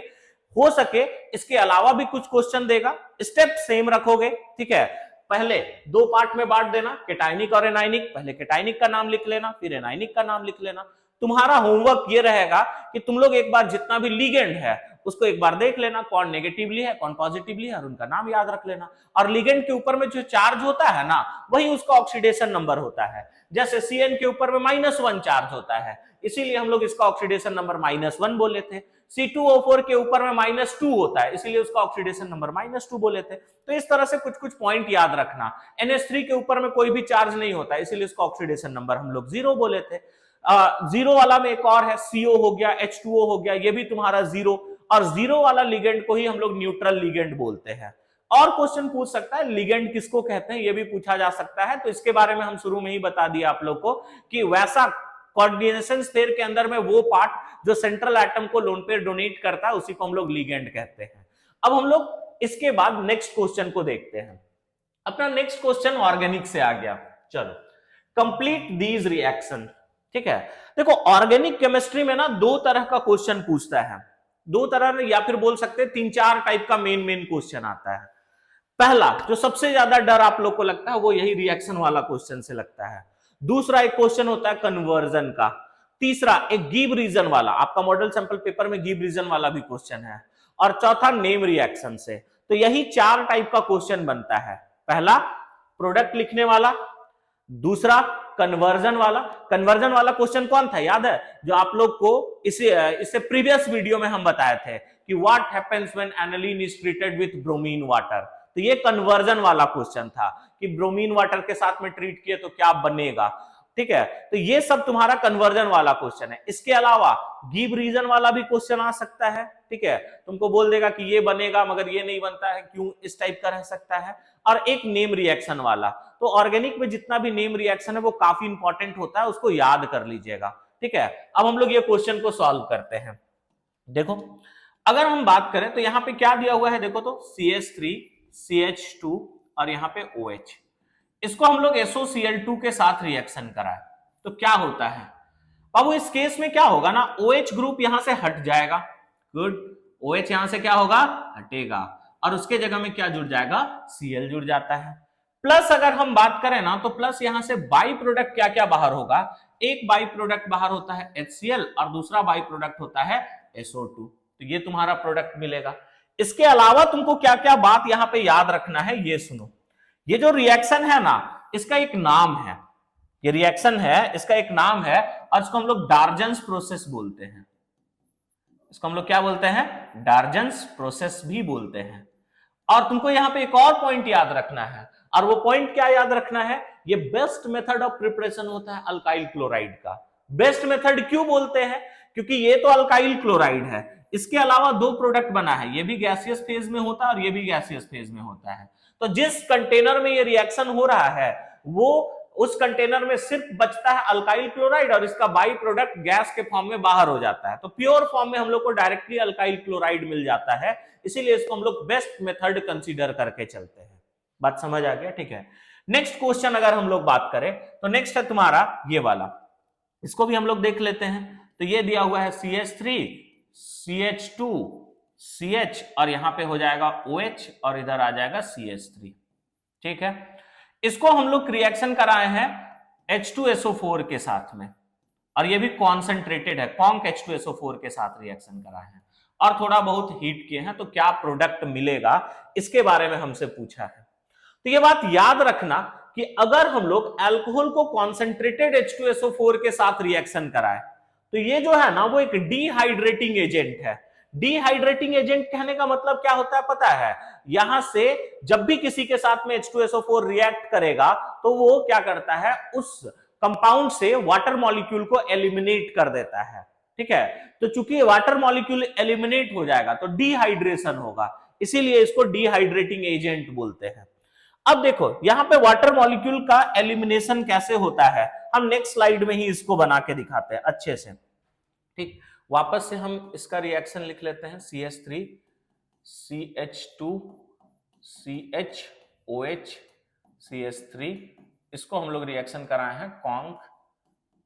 हो सके इसके अलावा भी कुछ क्वेश्चन देगा, स्टेप सेम रखोगे। ठीक है, पहले 2 पार्ट में बांट देना, केटाइनिक और एनाइनिक। पहले केटाइनिक का नाम लिख लेना, फिर एनाइनिक का नाम लिख लेना। तुम्हारा होमवर्क ये रहेगा कि तुम लोग एक बार जितना भी लिगेंड है उसको एक बार देख लेना, कौन नेगेटिवली है कौन पॉजिटिवली है, और उनका नाम याद रख लेना। और लिगेंड के ऊपर में जो चार्ज होता है ना वही उसका ऑक्सीडेशन नंबर होता है। जैसे Cn के ऊपर में -1 चार्ज होता है, इसीलिए हम लोग इसका ऑक्सीडेशन नंबर -1 बोले थे। C2O4 के ऊपर में -2 होता है, इसीलिए उसका ऑक्सीडेशन नंबर -2 बोले थे। तो इस तरह से कुछ कुछ पॉइंट याद रखना। NH3 के ऊपर में कोई भी चार्ज नहीं होता, इसीलिए उसका ऑक्सीडेशन नंबर हम लोग 0 बोले थे। 0 वाला में एक और है, CO हो गया, H2O हो गया, ये भी तुम्हारा 0। और 0 वाला लिगेंड को ही हम लोग न्यूट्रल लिगेंड बोलते हैं। और क्वेश्चन पूछ सकता है लिगेंड किसको कहते हैं, ये भी पूछा जा सकता है। तो इसके बारे में हम शुरू में ही बता दिया आप लोग को कि वैसा कोऑर्डिनेशन स्फीयर के अंदर में वो पार्ट जो सेंट्रल एटम को लोन पेयर डोनेट करता है उसी को हम लोग लिगेंड कहते हैं। अब हम लोग इसके बाद नेक्स्ट क्वेश्चन को देखते हैं। अपना नेक्स्ट क्वेश्चन ऑर्गेनिक से आ गया। चलो, कंप्लीट दीज रिएक्शन। ठीक है, देखो ऑर्गेनिक केमिस्ट्री में ना 2 तरह का क्वेश्चन पूछता है, 2 तरह या फिर बोल सकते हैं 3-4 टाइप का मेन क्वेश्चन आता है। पहला जो सबसे ज्यादा डर आप लोग को लगता है वो यही रिएक्शन वाला क्वेश्चन से लगता है। दूसरा एक क्वेश्चन होता है कन्वर्जन का। तीसरा एक गिव रीजन वाला, आपका मॉडल सैंपल पेपर में गिव रीजन वाला भी क्वेश्चन है। और चौथा नेम रिएक्शन से। तो यही 4 टाइप का क्वेश्चन बनता है। पहला प्रोडक्ट लिखने वाला, दूसरा कन्वर्जन वाला। कन्वर्जन वाला क्वेश्चन कौन था याद है, जो आप लोग को इससे प्रीवियस वीडियो में हम बताए थे कि what happens when aniline is treated with bromine water. तो ये कन्वर्जन वाला क्वेश्चन था कि ब्रोमीन वाटर के साथ में ट्रीट किए तो क्या बनेगा। ठीक है, तो ये सब तुम्हारा कन्वर्जन वाला क्वेश्चन है। इसके अलावा गिव रीजन वाला भी क्वेश्चन आ सकता है। ठीक है, तुमको बोल देगा कि ये बनेगा मगर ये नहीं बनता है, क्यों, इस टाइप का रह सकता है। और एक नेम रिएक्शन वाला। तो ऑर्गेनिक में जितना भी नेम रिएक्शन है वो काफी इंपॉर्टेंट होता है, उसको याद कर लीजिएगा। ठीक है, अब हम लोग ये क्वेश्चन को सॉल्व करते हैं। देखो अगर हम बात करें तो यहाँ पे क्या दिया हुआ है, देखो तो CH3 CH2 और यहाँ पे OH, इसको हम लोग SOCl2 के साथ रिएक्शन कराए तो क्या होता है। अब इस केस में क्या होगा ना, OH ग्रुप यहां से हट जाएगा। गुड, OH यहां से क्या होगा, हटेगा, और उसके जगह में क्या जुड़ जाएगा, Cl जुड़ जाता है। प्लस अगर हम बात करें ना तो प्लस यहां से बाई प्रोडक्ट क्या क्या बाहर होगा, एक बाई प्रोडक्ट बाहर होता है HCl और दूसरा बाई प्रोडक्ट होता है SO2। तो ये तुम्हारा प्रोडक्ट मिलेगा। इसके अलावा तुमको क्या क्या बात यहां पे याद रखना है, ये सुनो। ये जो रिएक्शन है ना इसका एक नाम है, ये रिएक्शन है इसका एक नाम है, और इसको हम लोग डार्जन्स प्रोसेस बोलते हैं। इसको हम लोग क्या बोलते हैं, डार्जन्स प्रोसेस भी बोलते हैं। और तुमको यहां पे एक और पॉइंट याद रखना है, और वो पॉइंट क्या याद रखना है, ये बेस्ट मेथड ऑफ प्रिपरेशन होता है अल्काइल क्लोराइड का। बेस्ट मेथड क्यों बोलते हैं, क्योंकि ये तो अल्काइल क्लोराइड है, इसके अलावा 2 प्रोडक्ट बना है, ये भी गैसियस फेज में होता है और ये भी गैसियस फेज में होता है। तो जिस कंटेनर में ये रिएक्शन हो रहा है वो उस कंटेनर में सिर्फ बचता है अल्काइल क्लोराइड, और इसका बाई प्रोडक्ट गैस के फॉर्म में बाहर हो जाता है। तो प्योर फॉर्म में हम लोग को डायरेक्टली अल्काइल क्लोराइड मिल जाता है, इसीलिए इसको हम लोग बेस्ट मेथड कंसीडर करके चलते हैं। बात समझ आ गया, ठीक है। नेक्स्ट क्वेश्चन अगर हम लोग बात करें तो नेक्स्ट है तुम्हारा ये वाला, इसको भी हम लोग देख लेते हैं। तो ये दिया हुआ है CH3 CH2 CH और यहां पे हो जाएगा OH और इधर आ जाएगा CH3। ठीक है, इसको हम लोग रिएक्शन कराए हैं H2SO4 के साथ में, और ये भी कॉन्सेंट्रेटेड है, कॉन्क H2SO4 के साथ रिएक्शन कराए हैं। और थोड़ा बहुत हीट किए हैं तो क्या प्रोडक्ट मिलेगा, इसके बारे में हमसे पूछा है। तो ये बात याद रखना कि अगर हम लोग अल्कोहल को कॉन्सेंट्रेटेड H2SO4 के साथ रिएक्शन कराए तो ये जो है ना वो एक डिहाइड्रेटिंग एजेंट है। डिहाइड्रेटिंग एजेंट कहने का मतलब क्या होता है पता है, यहां से जब भी किसी के साथ में H2SO4 रिएक्ट करेगा तो वो क्या करता है, उस कंपाउंड से वाटर मॉलिक्यूल को एलिमिनेट कर देता है। ठीक है, तो चूंकि वाटर मॉलिक्यूल एलिमिनेट हो जाएगा तो डिहाइड्रेशन होगा, इसीलिए इसको डिहाइड्रेटिंग एजेंट बोलते हैं। अब देखो यहां पे वाटर मॉलिक्यूल का एलिमिनेशन कैसे होता है, हम नेक्स्ट स्लाइड में ही इसको बना के दिखाते हैं अच्छे से। ठीक, वापस से हम इसका रिएक्शन लिख लेते हैं, CH3 CH2 CHOH CH3, इसको हम लोग रिएक्शन कराए हैं कॉन्क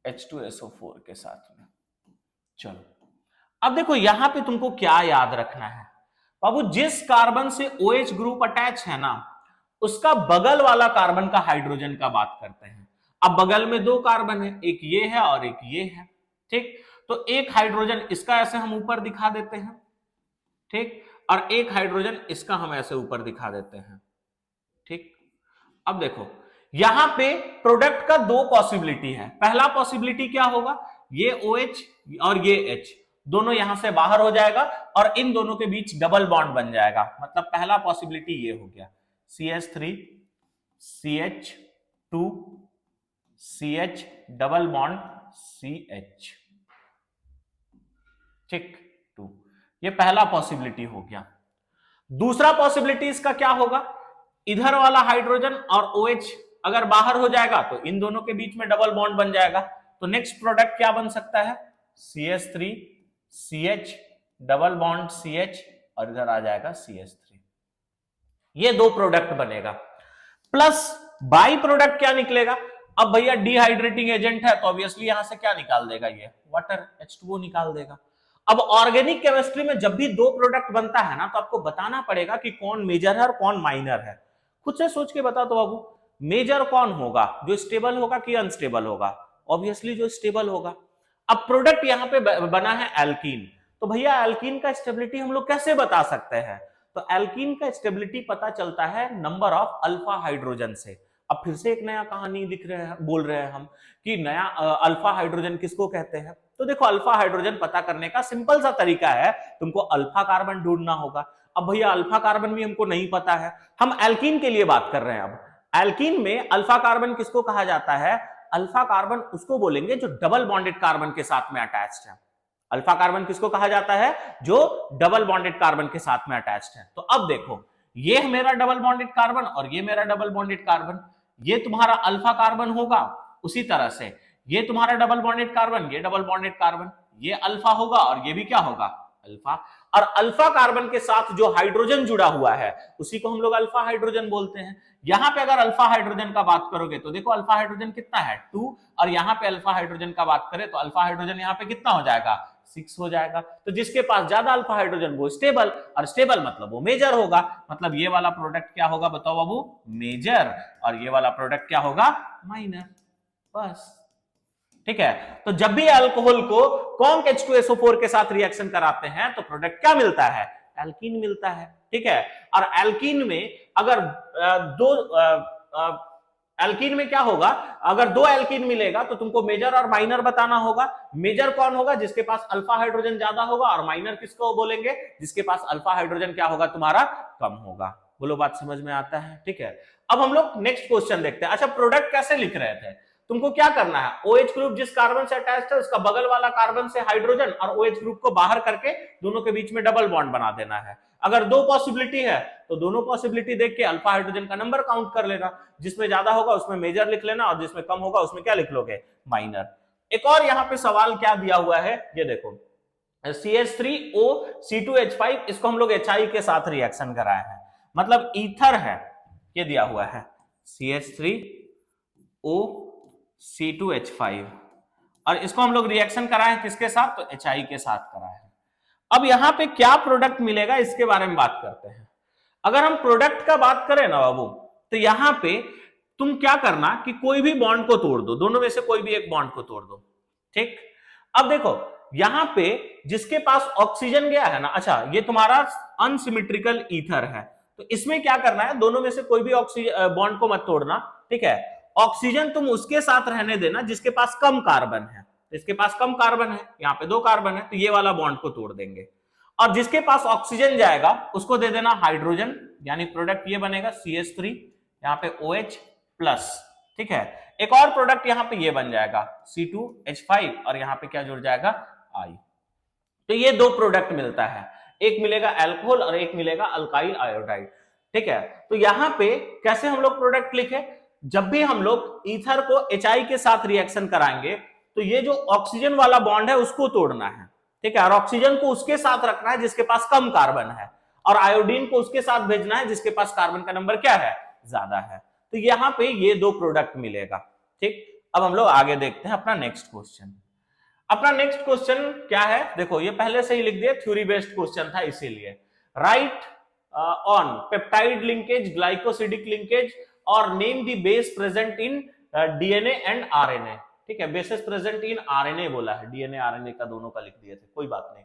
H2SO4 के साथ में। चलो अब देखो यहां पे तुमको क्या याद रखना है बाबू, जिस कार्बन से OH ग्रुप अटैच है ना उसका बगल वाला कार्बन का हाइड्रोजन का बात करते हैं। अब बगल में दो कार्बन है, एक ये है और एक ये है। ठीक, तो एक हाइड्रोजन इसका ऐसे हम ऊपर दिखा देते हैं, ठीक, और एक हाइड्रोजन इसका हम ऐसे ऊपर दिखा देते हैं। ठीक, अब देखो यहां पे प्रोडक्ट का दो पॉसिबिलिटी है। पहला पॉसिबिलिटी क्या होगा, ये OH और ये H दोनों यहां से बाहर हो जाएगा और इन दोनों के बीच डबल बॉन्ड बन जाएगा। मतलब पहला पॉसिबिलिटी ये हो गया, CH3 CH2 CH double bond CH। ठीक, 2, ये पहला पॉसिबिलिटी हो गया। दूसरा पॉसिबिलिटी इसका क्या होगा, इधर वाला हाइड्रोजन और OH अगर बाहर हो जाएगा तो इन दोनों के बीच में डबल बॉन्ड बन जाएगा। तो नेक्स्ट प्रोडक्ट क्या बन सकता है, CH3 CH double bond CH और इधर आ जाएगा CH3। ये दो प्रोडक्ट बनेगा। प्लस बाई प्रोडक्ट क्या निकलेगा, अब भैया डिहाइड्रेटिंग एजेंट है तो ऑब्वियसली यहां से क्या निकाल देगा, ये वाटर H2O निकाल देगा। अब ऑर्गेनिक केमिस्ट्री में जब भी दो प्रोडक्ट बनता है ना तो आपको बताना पड़ेगा कि कौन मेजर है और कौन माइनर है। खुद से सोच के बता दो बाबू, मेजर कौन होगा, जो स्टेबल होगा कि अनस्टेबल होगा, ऑब्वियसली जो स्टेबल होगा। अब प्रोडक्ट यहां पे बना है एल्कीन, तो भैया एल्कीन का स्टेबिलिटी हम लोग कैसे बता सकते हैं, तो एल्कीन का स्टेबिलिटी पता चलता है नंबर ऑफ अल्फा हाइड्रोजन से। अब फिर से एक नया कहानी दिख रहे हैं, बोल रहे हैं हम कि नया अल्फा हाइड्रोजन किसको कहते हैं। तो देखो अल्फा हाइड्रोजन पता करने का सिंपल सा तरीका है, तुमको अल्फा कार्बन ढूंढना होगा। अब भैया अल्फा कार्बन भी हमको नहीं पता है, हम एल्कीन के लिए बात कर रहे हैं। अब एल्कीन में अल्फा कार्बन किसको कहा जाता है, अल्फा कार्बन उसको बोलेंगे जो डबल बॉन्डेड कार्बन के साथ में अटैच्ड है। अल्फा कार्बन किसको कहा जाता है, जो डबल बॉन्डेड कार्बन के साथ में अटैच्ड है। तो अब देखो ये मेरा डबल बॉन्डेड कार्बन और ये मेरा डबल बॉन्डेड कार्बन, ये तुम्हारा अल्फा कार्बन होगा। उसी तरह से ये तुम्हारा डबल बॉन्डेड कार्बन, ये डबल बॉन्डेड कार्बन, ये अल्फा होगा और ये भी क्या होगा, अल्फा। और अल्फा कार्बन के साथ जो हाइड्रोजन जुड़ा हुआ है उसी को हम लोग अल्फा हाइड्रोजन बोलते हैं। यहां पे अगर अल्फा हाइड्रोजन का बात करोगे तो देखो अल्फा हाइड्रोजन कितना है, 2, और यहां पे अल्फा हाइड्रोजन का बात करें तो अल्फा हाइड्रोजन यहां पे कितना हो जाएगा, 6 हो जाएगा। तो जिसके पास ज्यादा अल्फा हाइड्रोजन वो स्टेबल, और स्टेबल मतलब वो मेजर होगा। मतलब ये वाला प्रोडक्ट क्या होगा बताओ बाबू, मेजर, और ये वाला प्रोडक्ट क्या होगा, माइनर। बस ठीक है, तो जब भी अल्कोहल को कॉन्क H2SO4 के साथ रिएक्शन कराते हैं तो प्रोडक्ट क्या मिलता है, एल्कीन मिलता है। ठीक है, और एल्कीन में अगर एल्कीन में क्या होगा, अगर दो एल्कीन मिलेगा तो तुमको मेजर और माइनर बताना होगा। मेजर कौन होगा, जिसके पास अल्फा हाइड्रोजन ज्यादा होगा, और माइनर किसको बोलेंगे, जिसके पास अल्फा हाइड्रोजन क्या होगा, तुम्हारा कम होगा। बोलो बात समझ में आता है। ठीक है, अब हम लोग नेक्स्ट क्वेश्चन देखते हैं। अच्छा प्रोडक्ट कैसे लिख रहे थे, तुमको क्या करना है, OH ग्रुप जिस कार्बन से अटैच्ड है उसका बगल वाला कार्बन से हाइड्रोजन और OH ग्रुप को बाहर करके दोनों के बीच में डबल बॉन्ड बना देना है। अगर दो पॉसिबिलिटी है तो दोनों पॉसिबिलिटी देख के अल्फा हाइड्रोजन का नंबर काउंट कर लेना, जिसमें ज्यादा होगा उसमें मेजर लिख लेना और जिसमें कम होगा उसमें क्या लिख लोगे, माइनर। एक और यहाँ पे सवाल क्या दिया हुआ है, ये देखो CH3O C2H5, इसको हम लोग HI के साथ रिएक्शन कराए हैं, मतलब ईथर है, ये दिया हुआ है CH3O C2H5, और इसको हम लोग रिएक्शन कराए हैं किसके साथ, तो HI के साथ कराए हैं। अब यहां पे क्या प्रोडक्ट मिलेगा इसके बारे में बात करते हैं। अगर हम प्रोडक्ट का बात करें ना बाबू, तो यहां पे तुम क्या करना कि कोई भी बॉन्ड को तोड़ दो, दोनों में से कोई भी एक बॉन्ड को तोड़ दो। ठीक, अब देखो यहां पे जिसके पास ऑक्सीजन गया है ना, अच्छा ये तुम्हारा अनसिमेट्रिकल ईथर है, तो इसमें क्या करना है, दोनों में से कोई भी ऑक्सीजन बॉन्ड को मत तोड़ना, ठीक है। ऑक्सीजन तुम उसके साथ रहने देना जिसके पास कम कार्बन है, इसके पास कम कार्बन है, यहाँ पे 2 कार्बन है, तो ये वाला बॉन्ड को तोड़ देंगे। और जिसके पास ऑक्सीजन जाएगा उसको दे देना हाइड्रोजन, यानी प्रोडक्ट ये बनेगा CH3, यहाँ पे OH प्लस, ठीक है। एक और प्रोडक्ट यहाँ पे ये बन जाएगा C2H5 और यहाँ पे क्या जुड़ जाएगा I। तो ये 2 प्रोडक्ट मिलता है, एक मिलेगा अल्कोहल और एक मिलेगा अल्काइल आयोडाइड, ठीक है। तो यहाँ पे कैसे हम लोग प्रोडक्ट लिखे, जब भी हम लोग ईथर को HI के साथ रिएक्शन कराएंगे तो ये जो ऑक्सीजन वाला बॉन्ड है उसको तोड़ना है, ठीक है, और ऑक्सीजन को उसके साथ रखना है जिसके पास कम कार्बन है, और आयोडीन को उसके साथ भेजना है जिसके पास कार्बन का नंबर क्या है, ज्यादा है। तो यहाँ पे ये 2 प्रोडक्ट मिलेगा, ठीक। अब हम लोग आगे देखते हैं अपना नेक्स्ट क्वेश्चन। अपना नेक्स्ट क्वेश्चन क्या है, देखो ये पहले से ही लिख दिया, थ्योरी बेस्ड क्वेश्चन था इसीलिए। Right on peptide linkage, glycosidic linkage और name the base present in DNA and RNA, ठीक है। बेसिस प्रेजेंट इन RNA बोला है, DNA RNA का दोनों का लिख दिए थे, कोई बात नहीं।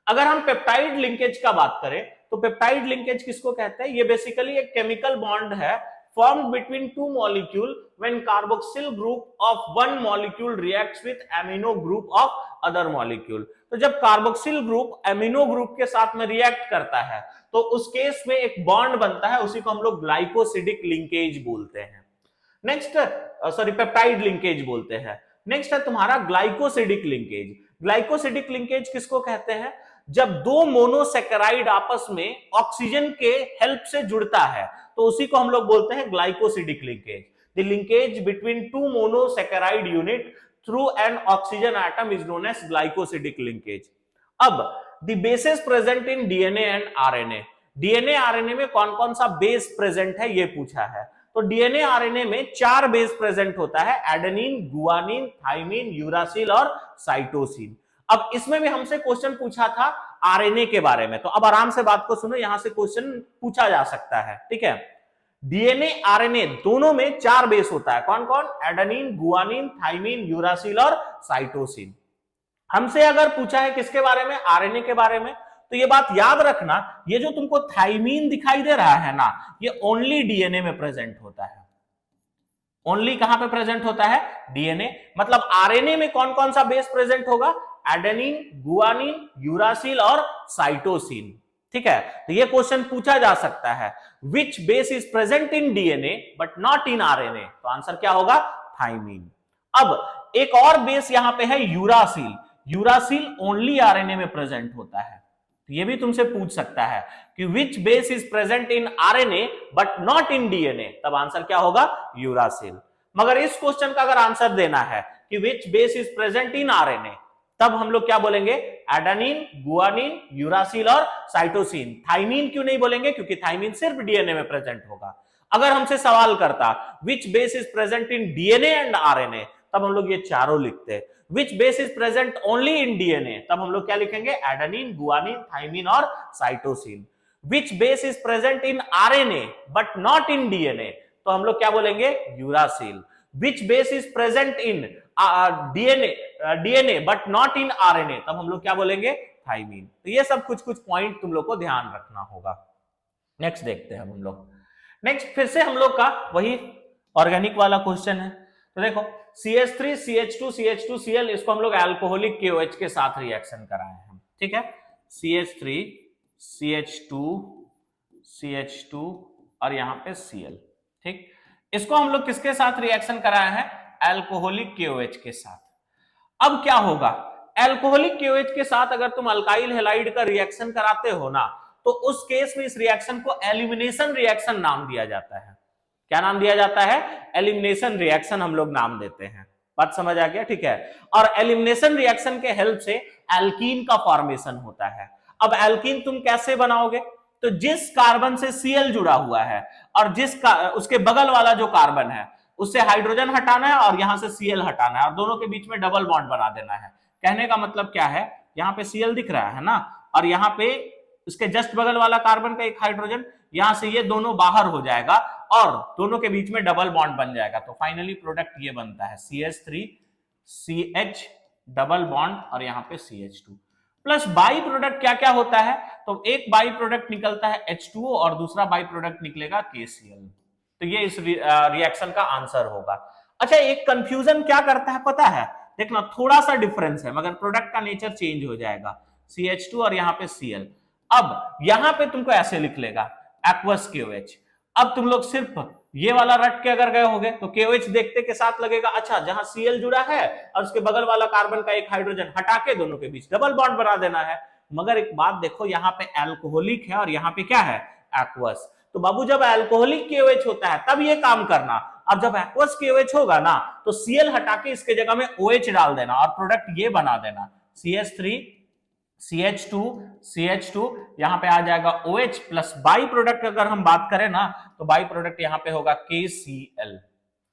अगर हम पेप्टाइड लिंकेज का बात करें तो पेप्टाइड लिंकेज किसको कहते हैं, ये बेसिकली एक केमिकल बॉन्ड है formed between 2 molecule when carboxyl group of one molecule reacts with amino group of other molecule। तो जब कार्बोक्सिल ग्रुप एमिनो ग्रुप के साथ में रिएक्ट करता है तो उस केस में एक बॉन्ड बनता है, उसी को हम लोग ग्लाइकोसिडिक लिंकेज बोलते हैं। नेक्स्ट सॉरी पेप्टाइड लिंकेज बोलते हैं। नेक्स्ट है तुम्हारा ग्लाइकोसिडिक लिंकेज। ग्लाइकोसिडिक लिंकेज किसको कहते हैं, जब 2 मोनोसेकेराइड आपस में ऑक्सीजन के हेल्प से जुड़ता है तो उसी को हम लोग बोलते हैं glycosidic linkage. The linkage between 2 monosaccharide unit through an oxygen atom is known as glycosidic linkage. अब the bases present in DNA and RNA, DNA RNA में कौन कौन सा बेस प्रेजेंट है ये पूछा है। तो DNA RNA में 4 बेस प्रेजेंट होता है, एडेनिन, गुआनिन, थाइमिन, यूरासिल और साइटोसिन। अब इसमें भी हमसे क्वेश्चन पूछा था RNA के बारे में, तो अब आराम से बात को सुनो, यहां से क्वेश्चन पूछा जा सकता है, ठीक है। DNA RNA दोनों में 4 बेस होता है, कौन कौन, एडेनिन, गुआनिन, थाइमिन, यूरासिल और साइटोसिन। हमसे अगर पूछा है किसके बारे में, RNA के बारे में, तो ये बात याद रखना, ये जो तुमको थाइमीन दिखाई दे रहा है ना, ये ओनली DNA में प्रेजेंट होता है। ओनली कहां पे प्रेजेंट होता है, DNA। मतलब RNA में कौन कौन सा बेस प्रेजेंट होगा, एडेनिन, गुआनिन, यूरासिल और साइटोसिन, ठीक है। तो ये क्वेश्चन पूछा जा सकता है, which base is present in DNA but not in RNA, तो आंसर क्या होगा, थाइमीन। अब एक और बेस यहां पे है यूरासिल, यूरासिल ओनली RNA में प्रेजेंट होता है। ये भी तुमसे पूछ सकता है कि which base is present in RNA but not in DNA, तब आंसर क्या होगा, यूरासिल। मगर इस क्वेश्चन का अगर आंसर देना है कि which base is present in RNA, तब हम लोग क्या बोलेंगे, एडेनिन, गुआनिन, यूरासिल और साइटोसिन। थाइमीन क्यों नहीं बोलेंगे, क्योंकि थाइमीन सिर्फ DNA में प्रेजेंट होगा। अगर हमसे सवाल करता which base is present in DNA and RNA, तब हम लोग ये चारों लिखते। Which base is present only in DNA, तब हम लोग क्या लिखेंगे, एडेनिन, गुआनिन, थाइमीन और cytosine. Which base is present in RNA but not in DNA, तो हम लोग क्या बोलेंगे, uracil. Which base is present in DNA but not in RNA, तब हम लोग क्या बोलेंगे, थाइमीन। तो ये सब कुछ कुछ पॉइंट तुम लोग को ध्यान रखना होगा। नेक्स्ट देखते हैं हम लोग। नेक्स्ट फिर से हम लोग का वही ऑर्गेनिक वाला क्वेश्चन है। तो देखो CH3 CH2 CH2 Cl, इसको हम लोग अल्कोहलिक KOH के साथ रिएक्शन कराए हैं, ठीक है। CH3 CH2 CH2 और यहां पे Cl, ठीक। इसको हम लोग किसके साथ रिएक्शन कराए हैं, अल्कोहलिक KOH के साथ। अब क्या होगा, अल्कोहलिक KOH के साथ अगर तुम अल्काइल हैलाइड का रिएक्शन कराते हो ना, तो उस केस में इस रिएक्शन को एलिमिनेशन रिएक्शन नाम दिया जाता है। क्या नाम दिया जाता है, एलिमिनेशन रिएक्शन हम लोग नाम देते हैं। बात समझ आ गया, ठीक है। और एलिमिनेशन रिएक्शन के हेल्प से एल्कीन का फॉर्मेशन होता है। अब एल्कीन तुम कैसे बनाओगे, तो जिस कार्बन से Cl जुड़ा हुआ है और उसके बगल वाला जो कार्बन है उससे हाइड्रोजन हटाना है और यहां से Cl हटाना है और दोनों के बीच में डबल बॉन्ड बना देना है। कहने का मतलब क्या है, यहाँ पे Cl दिख रहा है ना, और यहाँ पे इसके जस्ट बगल वाला कार्बन का एक हाइड्रोजन, यहां से ये दोनों बाहर हो जाएगा और दोनों के बीच में डबल बॉन्ड बन जाएगा। तो फाइनली प्रोडक्ट ये बनता है CH3 CH डबल बॉन्ड और यहाँ पे CH2 प्लस बाई प्रोडक्ट क्या क्या होता है, तो एक बाई प्रोडक्ट निकलता है H2O और दूसरा बाई प्रोडक्ट निकलेगा KCl। तो ये इस रिएक्शन का आंसर होगा। अच्छा, एक कंफ्यूजन क्या करता है पता है, देखना थोड़ा सा डिफरेंस है मगर प्रोडक्ट का नेचर चेंज हो जाएगा, CH2 और यहाँ पे Cl। अब यहाँ पे तुमको ऐसे लिख लेगा एक्वस KOH। अब तुम लोग सिर्फ ये वाला रट के अगर गए होगे तो KOH देखते के साथ लगेगा, अच्छा जहां Cl जुड़ा है और उसके बगल वाला कार्बन का एक हाइड्रोजन हटा के दोनों के बीच डबल बॉन्ड बना देना है। मगर एक बात देखो, यहाँ पे एल्कोहलिक है और यहाँ पे क्या है, एक्वस। तो बाबू जब एल्कोहलिक KOH होता है तब ये काम करना, अब जब एक्वस KOH होगा ना तो Cl हटा के इसके जगह में OH डाल देना और प्रोडक्ट ये बना देना, CH3 CH2 यहां पे आ जाएगा OH प्लस बाई प्रोडक्ट अगर हम बात करें ना तो बाई प्रोडक्ट यहां पे होगा KCl।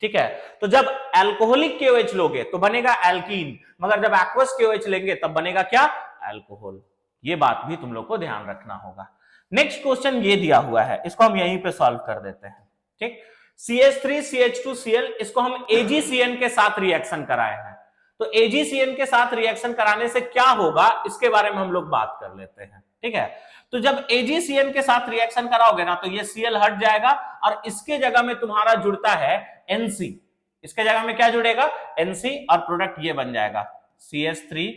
ठीक है, तो जब एल्कोहलिक KOH लोगे तो बनेगा एल्कीन, मगर जब एक्वस KOH लेंगे तब बनेगा क्या, एल्कोहल। ये बात भी तुम लोग को ध्यान रखना होगा। नेक्स्ट क्वेश्चन ये दिया हुआ है, इसको हम यहीं पे सॉल्व कर देते हैं। ठीक, CH3 CH2 Cl इसको हम AgCN के साथ रिएक्शन कराए हैं, तो AgCN के साथ रिएक्शन कराने से क्या होगा इसके बारे में हम लोग बात कर लेते हैं। ठीक है, तो जब AgCN के साथ रिएक्शन कराओगे ना तो ये Cl हट जाएगा और इसके जगह में तुम्हारा जुड़ता है NC, इसके जगह में क्या जुड़ेगा, NC, और प्रोडक्ट ये बन जाएगा CH3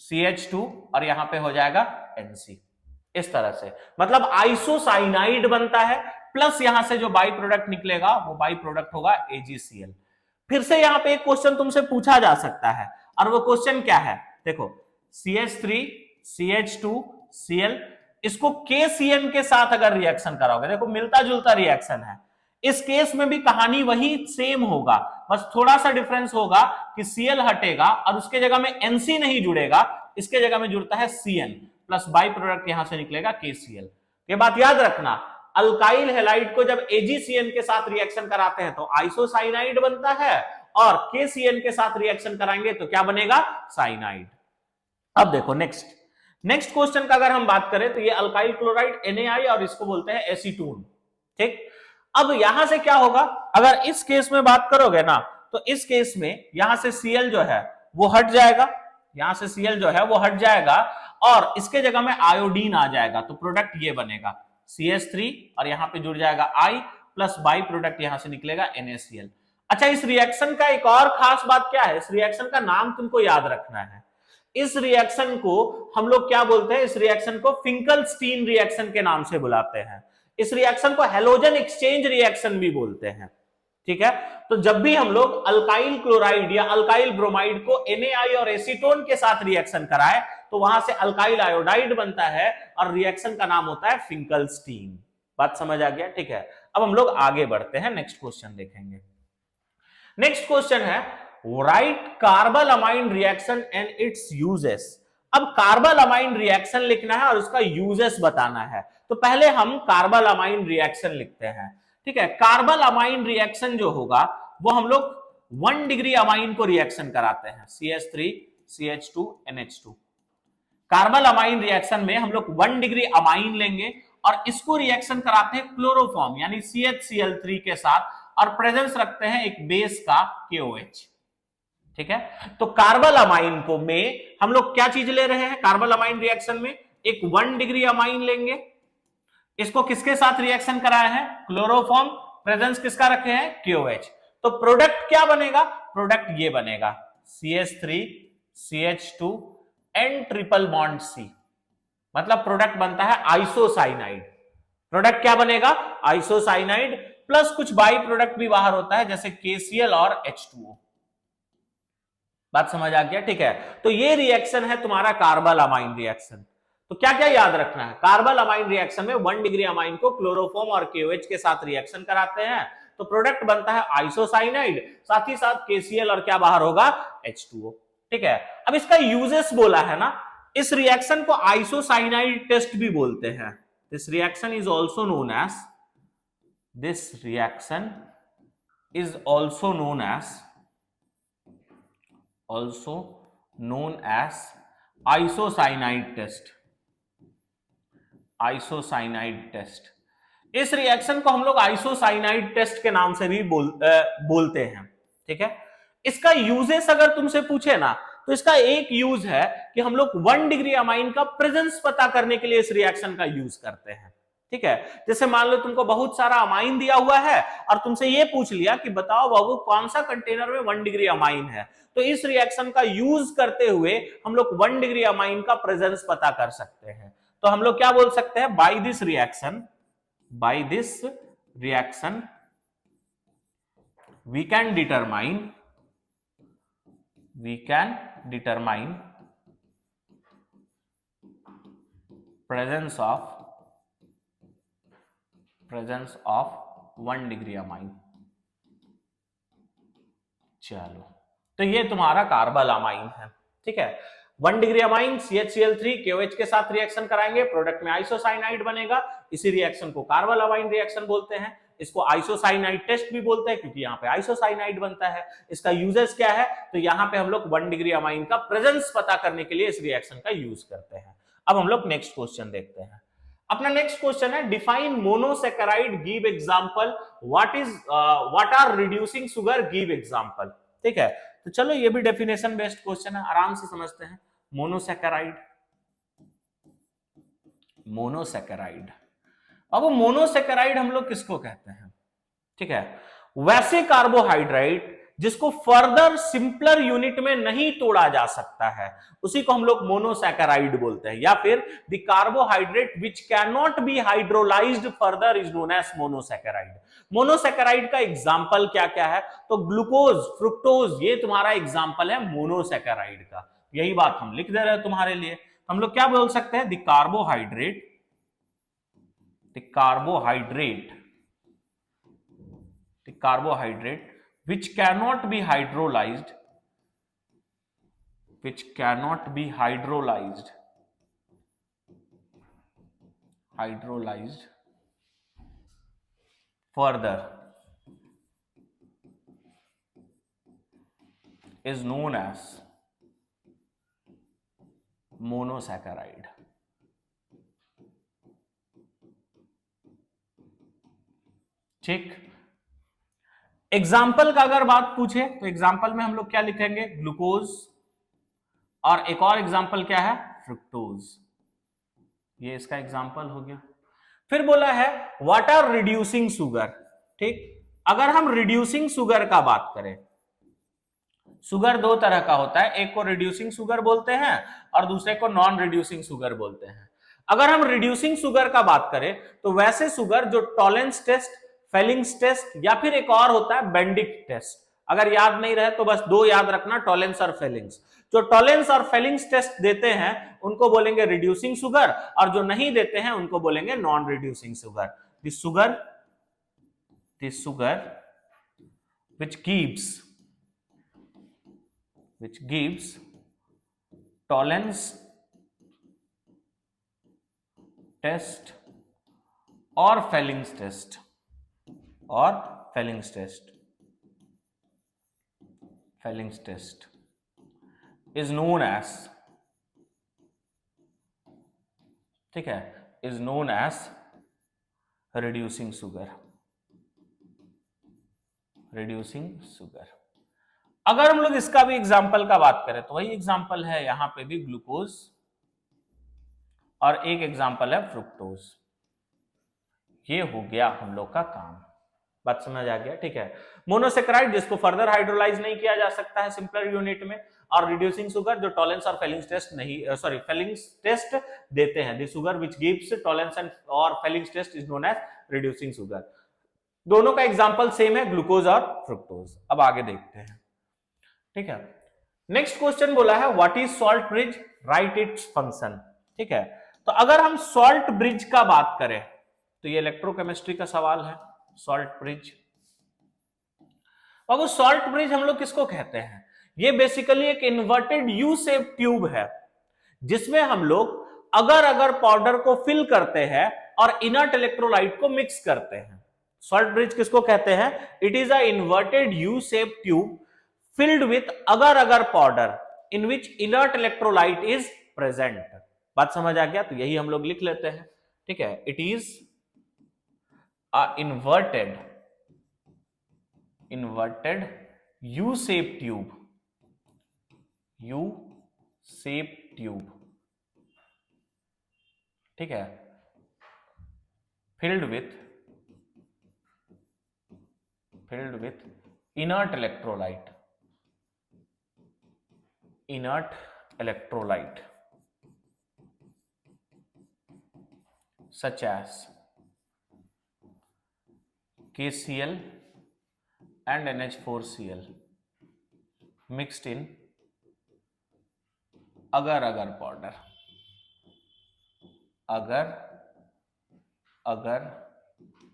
CH2 और यहां पे हो जाएगा NC। इस तरह से मतलब आइसोसाइनाइड बनता है, प्लस यहां से जो बाई प्रोडक्ट निकलेगा वो बाई प्रोडक्ट होगा AgCl। फिर से यहां पे एक क्वेश्चन तुमसे पूछा जा सकता है और वो क्वेश्चन क्या है, देखो CH3 CH2 Cl इसको KCN के साथ अगर रिएक्शन कराओगे, देखो मिलता जुलता रिएक्शन है, इस केस में भी कहानी वही सेम होगा, बस थोड़ा सा डिफरेंस होगा कि Cl हटेगा और उसके जगह में NC नहीं जुड़ेगा, इसके जगह में जुड़ता है Cn प्लस बाई प्रोडक्ट यहां से निकलेगा KCl। ये बात याद रखना, अल्काइल हैलाइड को जब AgCN के साथ रिएक्शन कराते हैं तो आइसोसाइनाइड बनता है और KCN के साथ रिएक्शन कराएंगे तो क्या बनेगा, साइनाइड। अब देखो नेक्स्ट क्वेश्चन का अगर हम बात करें तो ये अल्काइल क्लोराइड NaI और इसको बोलते हैं एसीटोन। ठीक, अब यहां से क्या होगा, अगर इस केस में बात करोगे ना तो इस केस में यहां से Cl जो है वो हट जाएगा, यहां से Cl जो है वो हट जाएगा और इसके जगह में आयोडीन आ जाएगा, तो प्रोडक्ट ये बनेगा CH3 और यहां पे जुड़ जाएगा I प्लस बाई प्रोडक्ट यहां से निकलेगा NaCl। अच्छा, इस रिएक्शन का एक और खास बात क्या है, इस रिएक्शन का नाम तुमको याद रखना है। इस रिएक्शन को हम लोग क्या बोलते हैं, इस रिएक्शन को फिंकलस्टीन रिएक्शन के नाम से बुलाते हैं। इस रिएक्शन को हैलोजन एक्सचेंज रिएक्शन भी बोलते हैं। ठीक है, तो जब भी हम लोग अल्काइल क्लोराइड या अल्काइल ब्रोमाइड को NaI और एसीटोन के साथ रिएक्शन कराए तो वहां से अल्काइल आयोडाइड बनता है और रिएक्शन का नाम होता है फिंकलस्टीन। बात समझ आ गया। ठीक है, अब हम लोग आगे बढ़ते हैं, नेक्स्ट क्वेश्चन देखेंगे। नेक्स्ट क्वेश्चन है right carbylamine reaction and its uses. अब कार्बोलामाइन रिएक्शन लिखना है और उसका यूजेस बताना है, तो पहले हम कार्बोलामाइन रिएक्शन लिखते हैं। ठीक है, कार्बोलामाइन रिएक्शन जो होगा वो हम लोग 1 डिग्री अमाइन को रिएक्शन कराते हैं, CH3 CH2 NH2। कार्बोलामाइन रिएक्शन में हम लोग 1 डिग्री अमाइन लेंगे और इसको रिएक्शन कराते हैं क्लोरोफॉर्म यानी CHCl3 के साथ और प्रेजेंस रखते हैं एक बेस का KOH। ठीक है, तो कार्बोलामाइन को में हम लोग क्या चीज ले रहे हैं, कार्बोलामाइन रिएक्शन में एक 1 डिग्री अमाइन लेंगे, इसको किसके साथ रिएक्शन कराए हैं, क्लोरोफॉर्म, प्रेजेंस किसका रखे हैं, KOH। तो प्रोडक्ट क्या बनेगा, प्रोडक्ट ये बनेगा CH3 CH2 N triple bond C, मतलब प्रोडक्ट बनता है आइसोसाइनाइड। प्रोडक्ट क्या बनेगा, आइसोसाइनाइड प्लस कुछ बाई प्रोडक्ट भी बाहर होता है जैसे KCl और H2O। बात समझ आ गया। ठीक है, तो ये रिएक्शन है तुम्हारा कार्बोलामाइन रिएक्शन। तो क्या क्या याद रखना है, कार्बोलामाइन रिएक्शन में 1 डिग्री अमाइन को क्लोरोफॉर्म और KOH के साथ रिएक्शन कराते हैं तो प्रोडक्ट बनता है आइसोसाइनाइड, साथ ही साथ KCl और क्या बाहर होगा, H2O। ठीक है, अब इसका यूजेस बोला है ना, इस रिएक्शन को आइसोसाइनाइड टेस्ट भी बोलते हैं। This reaction is also known as isocyanide test. इस रिएक्शन को हम लोग आइसोसाइनाइड टेस्ट के नाम से भी बोलते हैं। ठीक है, इसका यूजेस अगर तुमसे पूछे ना तो इसका एक यूज है कि हम लोग 1 डिग्री अमाइन का प्रेजेंस पता करने के लिए इस रिएक्शन का यूज करते हैं। ठीक है, जैसे मान लो तुमको बहुत सारा अमाइन दिया हुआ है और तुमसे ये पूछ लिया कि बताओ बाबू कौन सा कंटेनर में 1 डिग्री अमाइन है, तो इस रिएक्शन का यूज करते हुए हम लोग 1 डिग्री अमाइन का प्रेजेंस पता कर सकते हैं। तो हम लोग क्या बोल सकते हैं, by this reaction we can determine presence of 1 degree amine. चलो, तो ये तुम्हारा कार्बल अमाइन है। ठीक है, 1 डिग्री अमाइन CHCl3 KOH के साथ रिएक्शन कराएंगे, प्रोडक्ट में आइसोसाइनाइड बनेगा। इसी रिएक्शन को कार्बल अमाइन रिएक्शन बोलते हैं। इसको आइसोसाइनाइड टेस्ट भी बोलते हैं क्योंकि यहाँ पे आइसोसाइनाइड बनता है। इसका यूजेस क्या है, तो यहाँ पे हम लोग 1 डिग्री अमाइन का प्रेजेंस पता करने के लिए इस रिएक्शन का यूज करते हैं। अब हम लोग नेक्स्ट क्वेश्चन देखते हैं। अपना नेक्स्ट क्वेश्चन है define monosaccharide, give example, what are reducing sugar, give example. ठीक है, तो चलो ये भी डेफिनेशन बेस्ड क्वेश्चन है, आराम से समझते हैं। मोनोसैकेराइड, अब मोनोसैकेराइड हम लोग किसको कहते हैं? ठीक है, वैसे कार्बोहाइड्रेट जिसको फर्दर सिंपलर यूनिट में नहीं तोड़ा जा सकता है, उसी को हम लोग मोनोसैकेराइड बोलते हैं। या फिर the carbohydrate which can not be hydrolysed further is known as monosaccharide. Monosaccharide का एग्जांपल क्या क्या है, तो ग्लूकोज, फ्रुक्टोज, ये तुम्हारा एग्जांपल है मोनोसैकेराइड का। यही बात हम लिख दे रहे हैं तुम्हारे लिए। हम लोग क्या बोल सकते हैं, the carbohydrate which cannot be hydrolyzed further is known as monosaccharide। ठीक, एग्जाम्पल का अगर बात पूछे तो एग्जाम्पल में हम लोग क्या लिखेंगे, ग्लूकोज, और एक और एग्जाम्पल क्या है, फ्रुक्टोज। ये इसका एग्जाम्पल हो गया। फिर बोला है व्हाट आर रिड्यूसिंग शुगर। ठीक, अगर हम रिड्यूसिंग शुगर का बात करें, शुगर दो तरह का होता है, एक को रिड्यूसिंग शुगर बोलते हैं और दूसरे को नॉन रिड्यूसिंग शुगर बोलते हैं। अगर हम रिड्यूसिंग शुगर का बात करें तो वैसे शुगर जो टॉलेंस टेस्ट, फेलिंग्स टेस्ट, या फिर एक और होता है बेंडिक टेस्ट। अगर याद नहीं रहे तो बस दो याद रखना, टॉलेंस और फेलिंग्स। जो टॉलेंस और फेलिंग्स टेस्ट देते हैं उनको बोलेंगे रिड्यूसिंग शुगर, और जो नहीं देते हैं उनको बोलेंगे non reducing sugar. This sugar which gives tolerance test or Fellings test is known as, ठीक है, is known as reducing sugar। अगर हम लोग इसका भी एग्जाम्पल का बात करें तो वही एग्जाम्पल है, यहां पे भी ग्लूकोज और एक एग्जाम्पल है फ्रुक्टोज। ये हो गया हम लोग का काम, बात समझ आ गया? ठीक है, मोनोसैकेराइड जिसको फर्दर हाइड्रोलाइज नहीं किया जा सकता है सिंपलर यूनिट में, और रिड्यूसिंग शुगर जो टॉलेंस और फेलिंग्स टेस्ट नहीं, फेलिंग्स टेस्ट देते हैं। The sugar which gives Tollens and और Fehling's test is known as reducing sugar. दोनों का एग्जाम्पल सेम है, ग्लूकोज और फ्रुक्टोज। अब आगे देखते हैं। ठीक है, नेक्स्ट क्वेश्चन बोला है what is salt bridge, right its function. ठीक है, तो अगर हम सॉल्ट ब्रिज का बात करें तो ये इलेक्ट्रोकेमिस्ट्री का सवाल है। सॉल्ट ब्रिज, अब सॉल्ट ब्रिज हम लोग किसको कहते हैं? ये बेसिकली एक इन्वर्टेड यू शेप ट्यूब है जिसमें हम लोग अगर पाउडर को फिल करते हैं और इनर्ट इलेक्ट्रोलाइट को मिक्स करते हैं। सॉल्ट ब्रिज किसको कहते हैं? It is a inverted U shape tube filled with agar powder in which inert electrolyte is present। बात समझ आ गया? तो यही हम लोग लिख लेते हैं। ठीक है, it is a inverted U-shaped tube U shape tube, ठीक है, filled with inert electrolyte such as KCl and NH4Cl mixed in agar powder, agar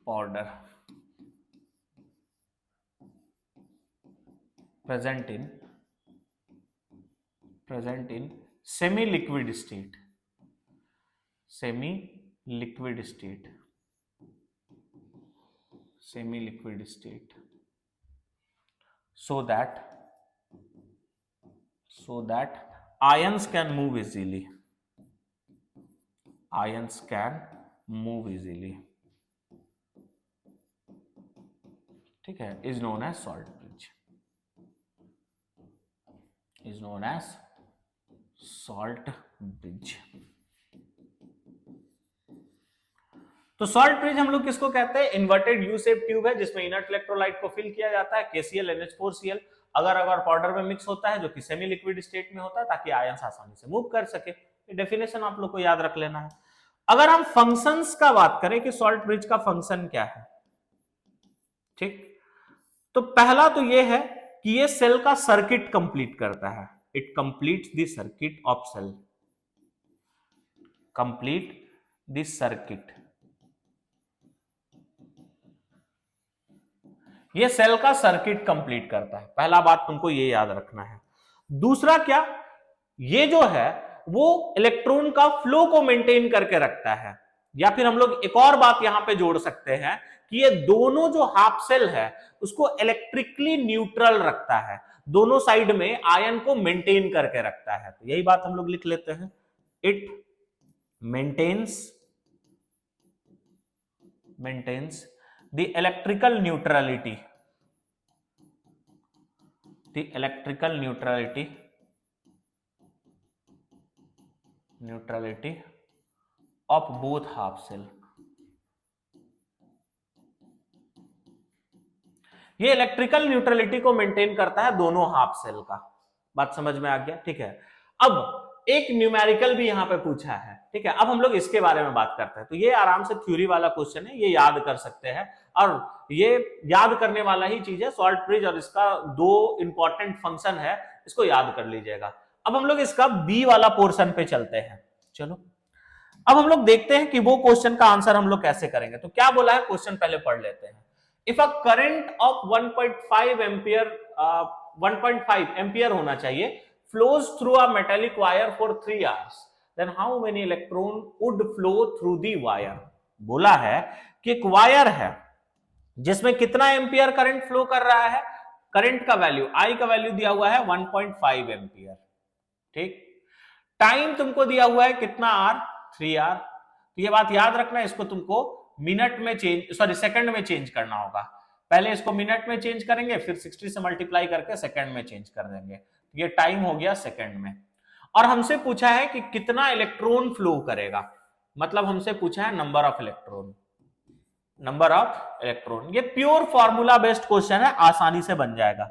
powder present in semi liquid state so that ions can move easily, ठीक है, is known as salt bridge, तो सॉल्ट ब्रिज हम लोग किसको कहते हैं? इन्वर्टेड यू शेप ट्यूब है जिसमें इनर्ट इलेक्ट्रोलाइट को फिल किया जाता है, KCl NH4Cl अगर पाउडर में मिक्स होता है जो कि सेमी लिक्विड स्टेट में होता है ताकि आयंस आसानी से मूव कर सके। ये डेफिनेशन आप लोग को याद रख लेना है। अगर हम फंक्शंस का बात करें कि सॉल्ट ब्रिज का फंक्शन क्या है, ठीक, तो पहला तो ये है कि ये सेल का सर्किट कंप्लीट करता है, it completes the circuit of cell, complete the circuit, ये सेल का सर्किट कंप्लीट करता है, पहला बात तुमको ये याद रखना है। दूसरा क्या, ये जो है वो इलेक्ट्रॉन का फ्लो को मेंटेन करके रखता है, या फिर हम लोग एक और बात यहां पे जोड़ सकते हैं कि ये दोनों जो हाफ सेल है उसको इलेक्ट्रिकली न्यूट्रल रखता है, दोनों साइड में आयन को मेंटेन करके रखता है। तो यही बात हम लोग लिख लेते हैं, it maintains the electrical neutrality of both half cell। ये इलेक्ट्रिकल न्यूट्रलिटी को मेंटेन करता है दोनों हाफ सेल का, बात समझ में आ गया, ठीक है। अब एक न्यूमेरिकल भी यहां पे पूछा है, ठीक है, अब हम लोग इसके बारे में बात करते हैं। तो ये आराम से थ्योरी वाला क्वेश्चन है, ये याद कर सकते हैं, और ये याद करने वाला ही चीज है सॉल्ट ब्रिज, और इसका दो इंपॉर्टेंट फंक्शन है, इसको याद कर लीजिएगा। अब हम लोग इसका बी वाला पोर्शन पे चलते हैं। चलो अब हम लोग देखते हैं कि वो क्वेश्चन का आंसर हम लोग कैसे करेंगे। तो क्या बोला है क्वेश्चन, पहले पढ़ लेते हैं। If a current of 1.5 ampere होना चाहिए flows through a metallic wire for 3 hours, then how many electron would flow through the wire। बोला है कि एक वायर है जिसमें कितना एम्पियर करंट फ्लो कर रहा है, करंट का वैल्यू, आई का वैल्यू दिया हुआ है 1.5 एम्पियर, ठीक, टाइम तुमको दिया हुआ है कितना, आर, 3 आर। तो ये बात याद रखना, इसको तुमको मिनट में सेकंड में चेंज करना होगा। पहले इसको मिनट में चेंज करेंगे, फिर 60 से मल्टीप्लाई करके सेकंड में चेंज कर देंगे, ये टाइम हो गया सेकंड में। और हमसे पूछा है कि कितना इलेक्ट्रॉन फ्लो करेगा, मतलब हमसे पूछा है नंबर ऑफ इलेक्ट्रॉन, ये प्योर फॉर्मूला बेस्ड क्वेश्चन है, आसानी से बन जाएगा।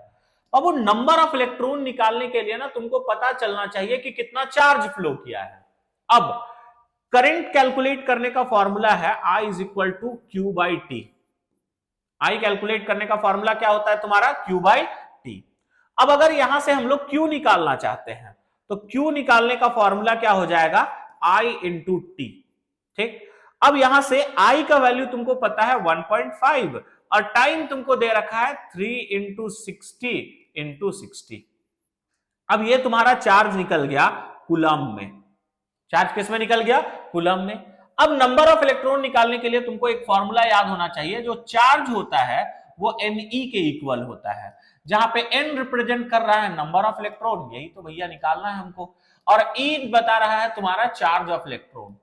अब वो नंबर ऑफ इलेक्ट्रॉन निकालने के लिए ना तुमको पता चलना चाहिए कि कितना चार्ज फ्लो किया है। अब करंट कैलकुलेट करने का फॉर्मूला है I is equal to Q by T. I calculate करने का फॉर्मूला क्या होता है तुम्हारा, Q बाई टी। अब अगर यहां से हम लोग Q निकालना चाहते हैं तो Q निकालने का फॉर्मूला क्या हो जाएगा, I इंटू टी, ठीक। अब यहां से I का वैल्यू तुमको पता है 1.5 और टाइम तुमको दे रखा है 3 इंटू 60। अब ये तुम्हारा चार्ज निकल गया कूलम में, चार्ज किस में निकल गया, कूलम में। अब नंबर ऑफ इलेक्ट्रॉन निकालने के लिए तुमको एक फॉर्मूला याद होना चाहिए, जो चार्ज होता है वो Ne के इक्वल होता है, जहां पे N रिप्रेजेंट कर रहा है नंबर ऑफ इलेक्ट्रॉन, यही तो भैया निकालना है हमको, और E बता रहा है तुम्हारा चार्ज ऑफ इलेक्ट्रॉन।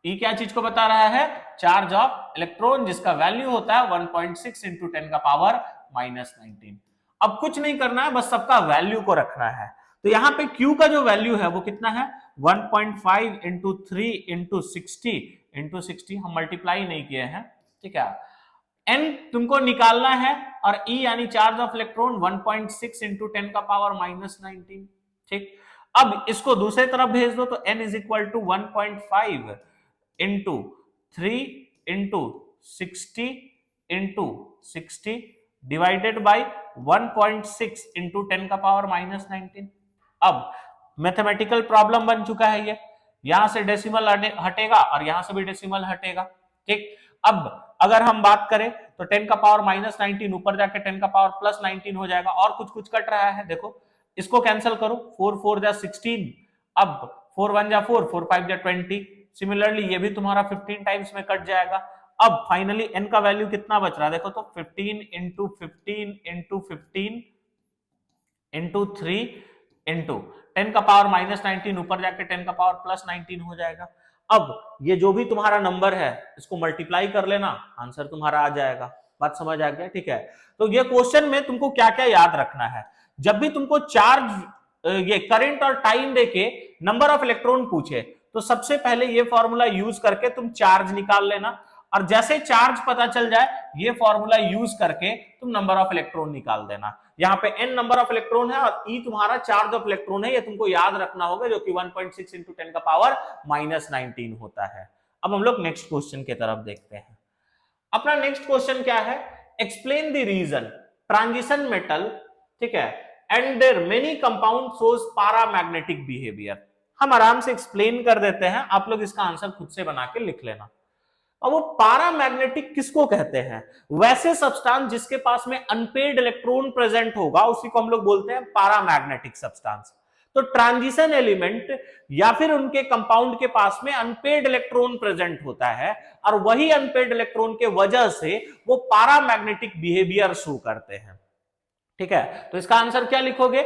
E क्या चीज को बता रहा है, चार्ज ऑफ इलेक्ट्रॉन, जिसका वैल्यू होता है 1.6 इंटू 10 का पावर -19। अब कुछ नहीं करना है, बस सबका वैल्यू को रखना है। तो यहां पे Q का जो वैल्यू है वो कितना है 1.5 इंटू 3 इंटू 60 हम मल्टीप्लाई नहीं किए हैं, ठीक है। N तुमको निकालना है और E यानी चार्ज ऑफ इलेक्ट्रॉन 1.6 इंटू 10 का पावर -19, ठीक। अब इसको दूसरे तरफ भेज दो तो N is equal to 1.5 into 3 into 60 divided by 1.6 into 10 का पावर -19। अब मैथमेटिकल प्रॉब्लम बन चुका है ये, यहां से डेसिमल हटेगा और यहां से भी डेसिमल हटेगा, ठीक। अब अगर हम बात करें तो 10 का पावर -19 ऊपर जाके 10 का पावर +19 हो जाएगा, और कुछ कुछ कट रहा है, देखो इसको कैंसिल करो, 4 4 जा 16, अब 4 1 जा 4, 4 5 जा 20, सिमिलरली ये भी तुम्हारा 15 टाइम्स में कट जाएगा। अब फाइनली n का वैल्यू कितना बच रहा है, देखो तो 15 इंटू 15 इंटू 15 इंटू 3 इंटू 10 का पावर -19 ऊपर जाके 10 का पावर +19 हो जाएगा। अब ये जो भी तुम्हारा नंबर है इसको मल्टीप्लाई कर लेना, आंसर तुम्हारा आ जाएगा। बात समझ आ गया, ठीक है। तो ये क्वेश्चन में तुमको क्या क्या याद रखना है, जब भी तुमको चार्ज ये करंट और टाइम देके नंबर ऑफ इलेक्ट्रॉन पूछे तो सबसे पहले ये फॉर्मूला यूज करके तुम चार्ज निकाल लेना, और जैसे चार्ज पता चल जाए ये फॉर्मूला यूज करके तुम नंबर ऑफ इलेक्ट्रॉन निकाल देना। यहाँ पे n नंबर ऑफ इलेक्ट्रॉन है और E तुम्हारा चार्ज ऑफ इलेक्ट्रॉन है, ये तुमको याद रखना होगा, जो कि 1.6 इंटू 10 का पावर -19 होता है। अब हम लोग नेक्स्ट क्वेश्चन की तरफ देखते हैं। अपना नेक्स्ट क्वेश्चन क्या है, explain the reason transition metal, ठीक है, and their many compound shows paramagnetic behaviour. हम आराम से एक्सप्लेन कर देते हैं, आप लोग इसका आंसर खुद से बना के लिख लेना। अब वो पैरामैग्नेटिक किसको कहते हैं, वैसे सब्सटेंस जिसके पास में अनपेड इलेक्ट्रॉन प्रेजेंट होगा उसी को हम लोग बोलते हैं पैरामैग्नेटिक सब्सटेंस। तो ट्रांजिशन एलिमेंट या फिर उनके कंपाउंड के पास में अनपेड इलेक्ट्रॉन प्रेजेंट होता है, और वही अनपेड इलेक्ट्रॉन के वजह से वो पैरामैग्नेटिक बिहेवियर शो करते हैं, ठीक है। तो इसका आंसर क्या लिखोगे,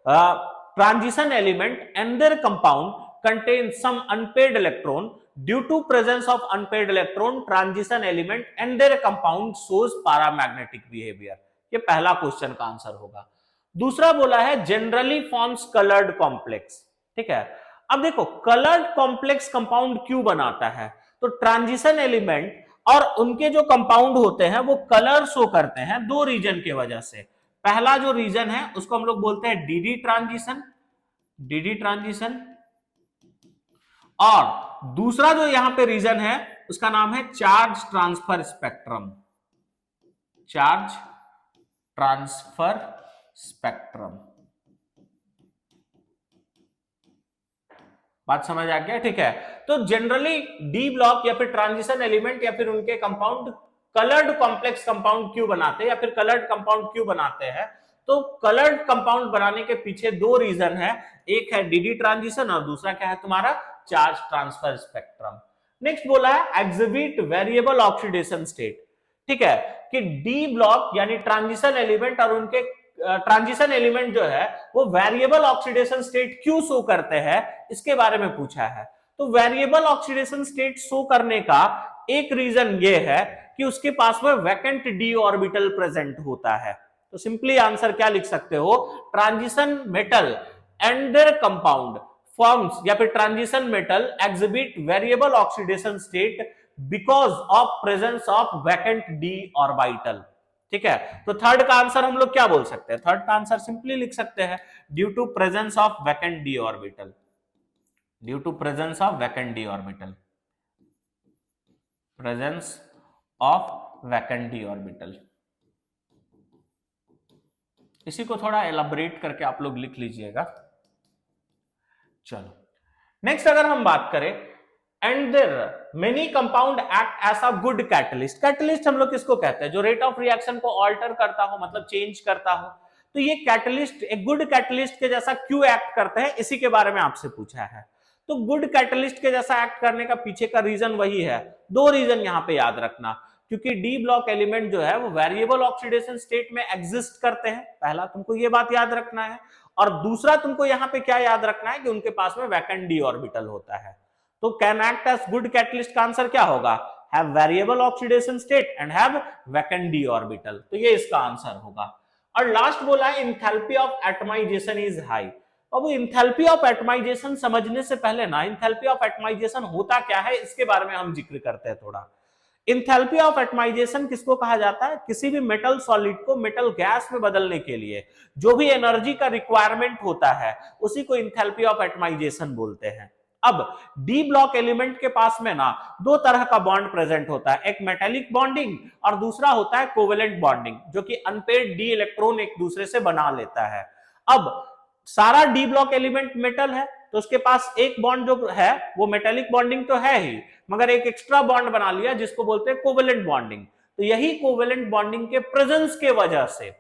transition element and their compound contain some unpaired electron, due to presence of unpaired electron transition element and their compound shows paramagnetic behavior। ये पहला क्वेश्चन का आंसर होगा। दूसरा बोला है generally forms colored complex, ठीक है। अब देखो colored complex कंपाउंड क्यों बनाता है, तो ट्रांजिशन एलिमेंट और उनके जो कंपाउंड होते हैं वो कलर शो करते हैं दो रीजन के वजह से। पहला जो रीजन है उसको हम लोग बोलते हैं डी ट्रांजिशन, और दूसरा जो यहां पे रीजन है उसका नाम है चार्ज ट्रांसफर स्पेक्ट्रम, बात समझ आ गया, ठीक है। तो जनरली डी ब्लॉक या फिर ट्रांजिशन एलिमेंट या फिर उनके कंपाउंड कलर्ड कॉम्प्लेक्स कंपाउंड क्यों बनाते हैं या फिर कलर्ड कंपाउंड क्यों बनाते हैं, तो कलर्ड कंपाउंड बनाने के पीछे दो रीजन है, एक है डी ट्रांजिशन और दूसरा क्या है तुम्हारा चार्ज ट्रांसफर स्पेक्ट्रम। नेक्स्ट बोला है एग्जिबिट वेरिएबल ऑक्सीडेशन स्टेट, ठीक है, कि डी ब्लॉक यानी ट्रांजिशन एलिमेंट और उनके ट्रांजिशन एलिमेंट जो है वो वेरिएबल ऑक्सीडेशन स्टेट क्यों शो करते हैं, इसके बारे में पूछा है। तो वेरिएबल ऑक्सीडेशन स्टेट शो करने का एक रीजन ये है कि उसके पास में वैकेंट डी ऑर्बिटल प्रेजेंट होता है। तो सिंपली आंसर क्या लिख सकते हो, transition metal and their compound forms या फिर transition metal exhibit variable oxidation state because of presence of vacant d orbital, ठीक है। तो थर्ड का आंसर हम लोग क्या बोल सकते हैं, थर्ड का आंसर सिंपली लिख सकते हैं due to presence of vacant d orbital, due to presence of vacant d orbital, presence of vacant d orbital. इसी को थोड़ा एलाबोरेट करके आप लोग लिख लीजिएगा। चलो नेक्स्ट अगर हम बात करें, and their many compound act as a good catalyst. Catalyst हम लोग किसको कहते हैं, जो रेट ऑफ रिएक्शन को ऑल्टर करता हो, मतलब चेंज करता हो। तो ये कैटलिस्ट एक गुड कैटलिस्ट के जैसा क्यों एक्ट करते हैं, इसी के बारे में आपसे पूछा है। तो गुड कैटलिस्ट के जैसा एक्ट करने का पीछे का रीजन वही है, दो रीजन यहां पे याद रखना, क्योंकि डी ब्लॉक एलिमेंट जो है वो वेरिएबल ऑक्सीडेशन स्टेट में एग्जिस्ट करते हैं, पहला तुमको ये बात याद रखना है, और दूसरा तुमको यहाँ पे क्या याद रखना है कि उनके पास में वैकेंट डी ऑर्बिटल होता है। तो can act as good catalyst का आंसर क्या होगा, have variable oxidation state and have vacant d orbital, तो ये इसका आंसर होगा। और लास्ट बोला है enthalpy of atomisation is high, और वो इंथैल्पी ऑफ एटमाइजेशन समझने से पहले ना, इंथैल्पी ऑफ एटमाइजेशन होता क्या है इसके बारे में हम जिक्र करते हैं थोड़ा। इंथैल्पी ऑफ एटमाइजेशन किसको कहा जाता है? किसी भी मेटल सॉलिड को मेटल गैस में बदलने के लिए जो भी एनर्जी का रिक्वायरमेंट होता है उसी को इंथैल्पी ऑफ एटमाइजेशन बोलते हैं। अब डी ब्लॉक एलिमेंट के पास में ना दो तरह का बॉन्ड प्रेजेंट होता है, एक मेटेलिक बॉन्डिंग और दूसरा होता है कोवेलेंट बॉन्डिंग, जो कि अनपेयर्ड डी इलेक्ट्रॉन एक दूसरे से बना लेता है। अब सारा डी ब्लॉक एलिमेंट मेटल है तो उसके पास एक बॉन्ड जो है वो मेटेलिक बॉन्डिंग तो है ही, मगर एक एक्स्ट्रा बॉन्ड बना लिया जिसको बोलते हैं कोवेलेंट बॉन्डिंग। तो यही कोवेलेंट बॉन्डिंग के प्रेजेंस के वजह से,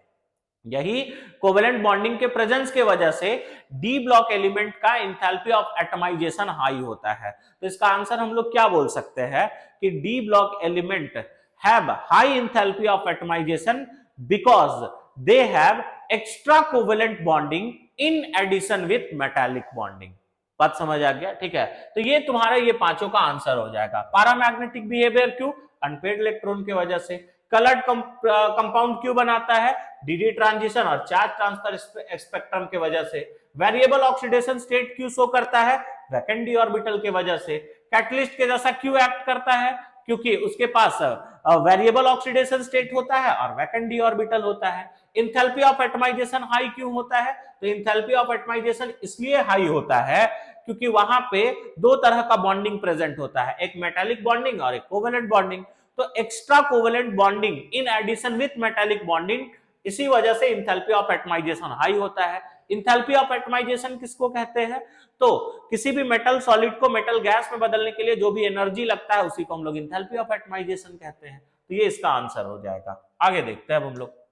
यही कोवेलेंट बॉन्डिंग के प्रेजेंस के वजह से डी ब्लॉक एलिमेंट का इंथैल्पी ऑफ एटमाइजेशन हाई होता है। तो इसका आंसर हम लोग क्या बोल सकते हैं कि d block element have high enthalpy of atomisation because they have extra covalent bonding in addition with metallic bonding. बात समझ आ गया? ठीक है, तो ये तुम्हारा ये पांचों का आंसर हो जाएगा। पैरामैग्नेटिक बिहेवियर क्यों? अनपेयर्ड इलेक्ट्रॉन की वजह से। कलर्ड कंपाउंड क्यों बनाता है? डीडी ट्रांजिशन और चार्ज ट्रांसफर स्पेक्ट्रम के वजह से। वेरिएबल ऑक्सीडेशन स्टेट क्यों शो करता है? वैकेंट डी ऑर्बिटल के वजह से। कैटलिस्ट के जैसा क्यों एक्ट करता है? क्योंकि उसके पास वेरिएबल ऑक्सीडेशन स्टेट होता है और वैकेंट डी ऑर्बिटल होता है। इंथैल्पी ऑफ एटमाइजेशन हाई क्यों होता है? तो इंथैल्पी ऑफ एटमाइजेशन इसलिए हाई होता है क्योंकि वहां पे दो तरह का बॉन्डिंग प्रेजेंट होता है, एक मेटालिक बॉन्डिंग और एक कोवेलेंट बॉन्डिंग। तो extra covalent bonding in addition with metallic bonding, इसी वजह से इंथैल्पी ऑफ एटमाइजेशन हाई होता है। इंथैल्पी ऑफ एटमाइजेशन किसको कहते हैं? तो किसी भी मेटल सॉलिड को मेटल गैस में बदलने के लिए जो भी एनर्जी लगता है उसी को हम लोग इंथैल्पी ऑफ एटमाइजेशन कहते हैं। तो ये इसका आंसर हो जाएगा। आगे देखते हैं अब हम लोग।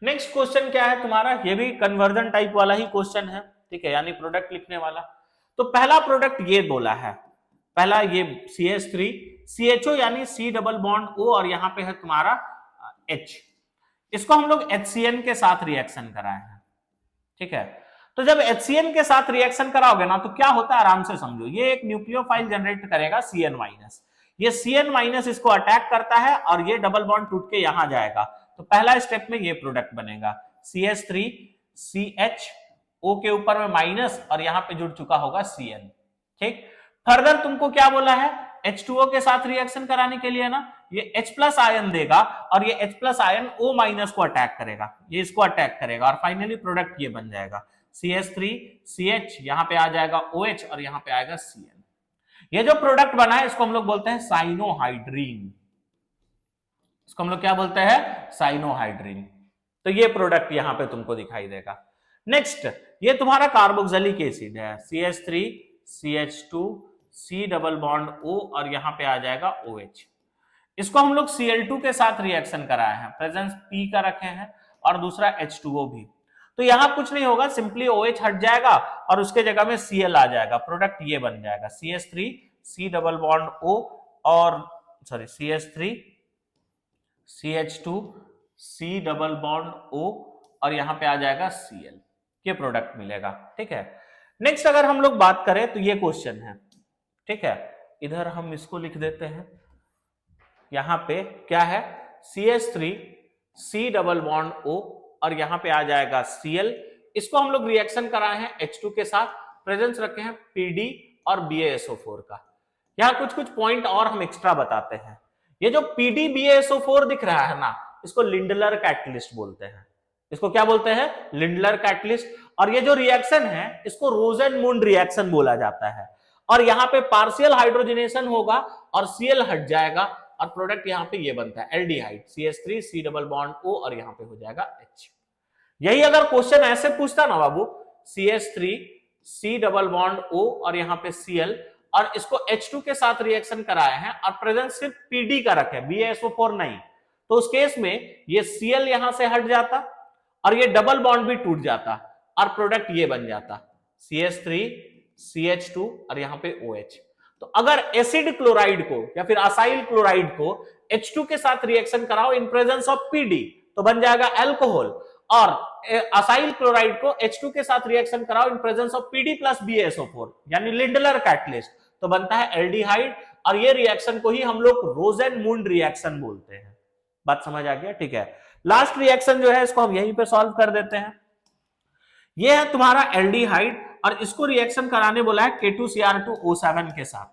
नेक्स्ट क्वेश्चन क्या है तुम्हारा? ये भी कन्वर्जन टाइप वाला ही क्वेश्चन है, ठीक है, यानी प्रोडक्ट लिखने वाला। तो पहला प्रोडक्ट ये बोला है, पहला ये CH3 CHO यानी C डबल बॉन्ड O और यहां पे है तुम्हारा H, इसको हम लोग HCN के साथ रिएक्शन कराए हैं, ठीक है। तो जब HCN के साथ रिएक्शन कराओगे ना तो क्या होता है आराम से समझो। ये एक न्यूक्लियोफाइल जनरेट करेगा CN-, ये CN- इसको अटैक करता है और ये डबल बॉन्ड टूट के यहां जाएगा। तो पहला स्टेप में ये प्रोडक्ट बनेगा CH3 CHO के ऊपर में माइनस और यहां पे जुड़ चुका होगा CN, ठीक। फर्दर तुमको क्या बोला है? H2O के साथ रिएक्शन कराने के लिए ना ये H प्लस आयन देगा और ये H plus ion O minus को अटैक करेगा, ये इसको अटैक करेगा और फाइनली प्रोडक्ट ये बन जाएगा CH3 CH, यहां पे आ जाएगा OH और यहां पे आएगा CN। ये जो प्रोडक्ट बना है इसको हम लोग बोलते हैं साइनोहाइड्रीन, इसको हम लोग क्या बोलते हैं? साइनोहाइड्रीन। तो ये प्रोडक्ट यहां पे तुमको दिखाई देगा। नेक्स्ट ये तुम्हारा कार्बोक्सिलिक एसिड है CH3 CH2 C double bond O और यहां पे आ जाएगा OH। इसको हम लोग Cl2 के साथ रिएक्शन कराए हैं, प्रेजेंस P का रखे हैं और दूसरा H2O भी। तो यहां कुछ नहीं होगा, सिंपली OH हट जाएगा और उसके जगह में Cl आ जाएगा, प्रोडक्ट ये बन जाएगा CH3 C double bond O और sorry CH3 CH2 C double bond O और यहां पे आ जाएगा Cl, ये प्रोडक्ट मिलेगा, ठीक है। नेक्स्ट अगर हम लोग बात करें तो ये क्वेश्चन है, ठीक है, इधर हम इसको लिख देते हैं। यहां पे क्या है? CH3 C double bond O और यहां पे आ जाएगा Cl। इसको हम लोग रिएक्शन कराए हैं H2 के साथ, प्रेजेंस रखे हैं PD और BaSO4 का। यहां कुछ कुछ पॉइंट और हम एक्स्ट्रा बताते हैं। ये जो PD BaSO4 दिख रहा है ना, इसको लिंडलर कैटलिस्ट बोलते हैं। इसको क्या बोलते हैं? Lindlar catalyst. और ये जो रिएक्शन है इसको रोजेनमुंड रिएक्शन बोला जाता है। और यहाँ पे पार्शियल हाइड्रोजनेशन होगा और Cl हट जाएगा और प्रोडक्ट यहाँ पे ये बनता है aldehyde CH3 C double bond O और यहाँ पे हो जाएगा H। यही अगर क्वेश्चन ऐसे पूछता ना बाबू, CH3 C double bond O और यहाँ पे Cl और इसको H2 के साथ रिएक्शन कराए हैं और प्रेजेंस सिर्फ PD का रखे, BaSO4 नहीं, तो उस केस में ये Cl यहां से हट जाता और ये डबल बॉन्ड भी टूट जाता और प्रोडक्ट ये बन जाता CH3 CH2 और यहां पे OH। तो अगर एसिड क्लोराइड को या फिर असाइल क्लोराइड को H2 के साथ रिएक्शन कराओ इन प्रेजेंस ऑफ PD तो बन जाएगा अल्कोहल, और असाइल क्लोराइड को H2 के साथ रिएक्शन कराओ इन presence of PD plus BaSO4 यानी लिंडलर कैटलिस्ट तो बनता है एल्डिहाइड। और ये रिएक्शन को ही हम लोग रोजेनमुंड रिएक्शन बोलते हैं। बात समझ आ गया? ठीक है। लास्ट रिएक्शन जो है इसको हम यहीं पे सॉल्व कर देते हैं। ये है तुम्हारा एल्डिहाइड और इसको रिएक्शन कराने बोला है K2Cr2O7 के साथ,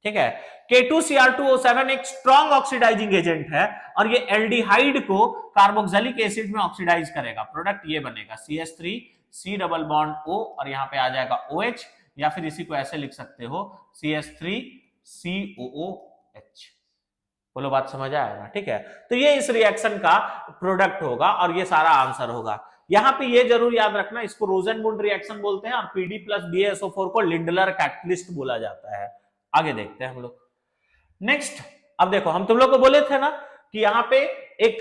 ठीक है। K2Cr2O7 एक स्ट्रॉन्ग ऑक्सीडाइजिंग एजेंट है और ये एल्डिहाइड को कार्बोक्सिलिक एसिड में ऑक्सीडाइज करेगा। प्रोडक्ट ये बनेगा CH3 C double bond O और यहां पे आ जाएगा OH, या फिर इसी को ऐसे लिख सकते हो CH3 COOH। बोलो बात समझ आया ना, ठीक है। तो ये इस रिएक्शन का प्रोडक्ट होगा और ये सारा आंसर होगा। यहां पे ये जरूर याद रखना, इसको रोजेनमुंड रिएक्शन बोलते हैं और PD प्लस BaSO4 को लिंडलर कैटलिस्ट बोला जाता है। आगे देखते हैं हम लोग नेक्स्ट। अब देखो हम तुम लोग को बोले थे ना कि यहाँ पे एक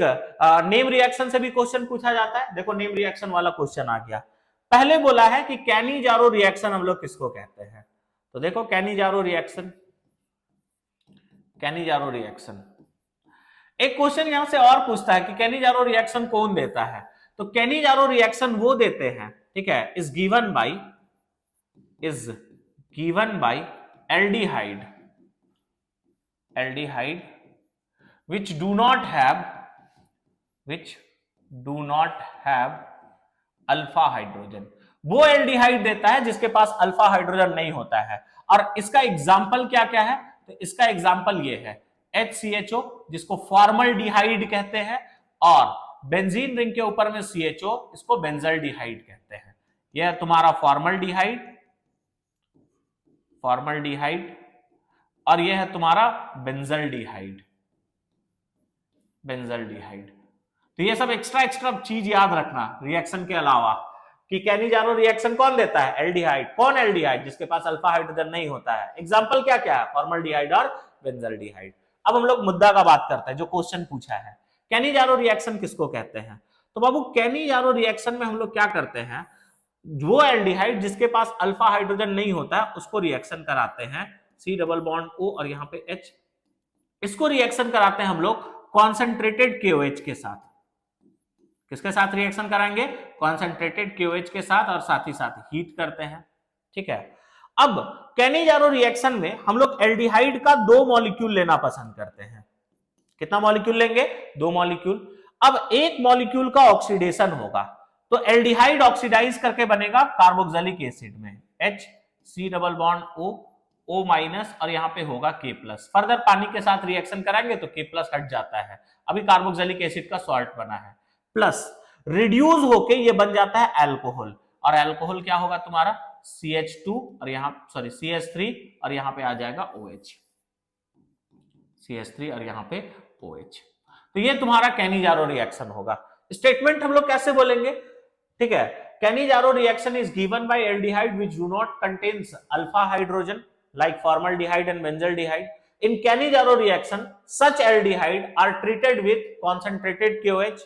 नेम रिएक्शन से भी क्वेश्चन पूछा जाता है। देखो नेम रिएक्शन वाला क्वेश्चन आ गया। पहले बोला है कि कैनिजारो रिएक्शन हम लोग किसको कहते हैं, तो देखो कैनिजारो रिएक्शन, कैनिजारो रिएक्शन। एक क्वेश्चन यहां से और पूछता है कि कैनिजारो रिएक्शन कौन देता है, तो कैनिजारो रिएक्शन वो देते हैं, ठीक है, is given by aldehyde which do not have alpha hydrogen. वो एल्डिहाइड देता है जिसके पास अल्फा हाइड्रोजन नहीं होता है। और इसका एग्जाम्पल क्या क्या है, तो इसका एग्जाम्पल ये है HCHO जिसको फॉर्मल्डिहाइड कहते हैं, और बेंजीन रिंग के ऊपर में CHO इसको बेंजल्डिहाइड कहते हैं। यह है तुम्हारा फॉर्मल्डिहाइड और यह है तुम्हारा बेंजल्डिहाइड। तो ये सब एक्स्ट्रा चीज याद रखना रिएक्शन के अलावा कि कैनिजारो रिएक्शन कौन देता है, एल्डिहाइड। कौन एल्डिहाइड, जिसके पास अल्फा हाइड्रोजन नहीं होता है। एग्जांपल क्या क्या है, फॉर्मल्डिहाइड और बेंजल्डिहाइड। अब हम लोग मुद्दा का बात करते हैं, जो क्वेश्चन पूछा है कैनिजारो रिएक्शन किसको कहते हैं। तो बाबू कैनिजारो रिएक्शन में हम लोग क्या करते हैं, वो एल्डिहाइड जिसके पास अल्फा हाइड्रोजन नहीं होता है उसको रिएक्शन कराते हैं C डबल बॉन्ड O और यहाँ पे H। इसको रिएक्शन कराते हैं हम लोग कॉन्सेंट्रेटेड KOH के साथ। किसके साथ रिएक्शन कराएंगे, कॉन्सेंट्रेटेड KOH के साथ, और साथ ही साथ हीट करते हैं, ठीक है। अब कैनिजारो रिएक्शन में हम लोग एल्डिहाइड का 2 मॉलिक्यूल लेना पसंद करते हैं। कितना मॉलिक्यूल लेंगे, 2 मॉलिक्यूल। अब एक मॉलिक्यूल का ऑक्सीडेशन होगा तो एल्डिहाइड ऑक्सीडाइज करके बनेगा कार्बोक्सिलिक एसिड में HC double bond O minus और यहाँ पे होगा K प्लस। फर्दर पानी के साथ रिएक्शन कराएंगे तो K प्लस हट जाता है, अभी कार्बोक्सिलिक एसिड का सॉल्ट बना है, प्लस रिड्यूस होके ये बन जाता है अल्कोहल, और अल्कोहल क्या होगा तुम्हारा CH2 और यहाँ CH3 और यहाँ पे आ जाएगा OH, CH3 और यहाँ पे OH। तो ये तुम्हारा कैनिजारो रिएक्शन होगा। स्टेटमेंट हम लोग कैसे बोलेंगे, ठीक है। Cannizzaro reaction is given by aldehyde which do not contains alpha hydrogen like formaldehyde and benzaldehyde. In Cannizzaro reaction, such aldehyde are treated with concentrated KOH.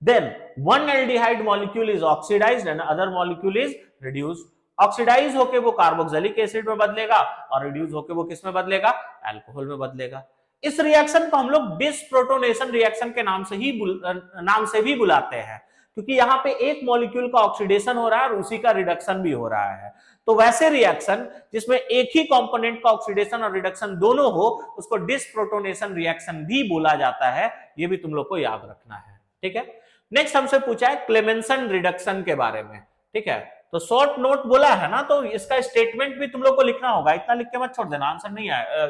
Then one aldehyde molecule is oxidized and other molecule is reduced. Oxidize होके वो कार्बोक्सिलिक एसिड में बदलेगा और रिड्यूस होके वो किस में बदलेगा, अल्कोहल में बदलेगा। इस रिएक्शन को हम लोग डिसप्रोटोनेशन रिएक्शन के नाम से भी बुलाते हैं, क्योंकि यहाँ पे एक मॉलिक्यूल का ऑक्सीडेशन हो रहा है और उसी का रिडक्शन भी हो रहा है। तो वैसे रिएक्शन जिसमें एक ही कंपोनेंट का ऑक्सीडेशन और रिडक्शन दोनों हो उसको डिसप्रोटोनेशन रिएक्शन भी बोला जाता है। ये भी तुम लोग को याद रखना है, ठीक है। नेक्स्ट हमसे पूछा है क्लेमेंसन रिडक्शन के बारे में, ठीक है। तो शॉर्ट नोट बोला है ना, तो इसका स्टेटमेंट भी तुम लोग को लिखना होगा, इतना लिख के मत छोड़ देना, आंसर नहीं आया,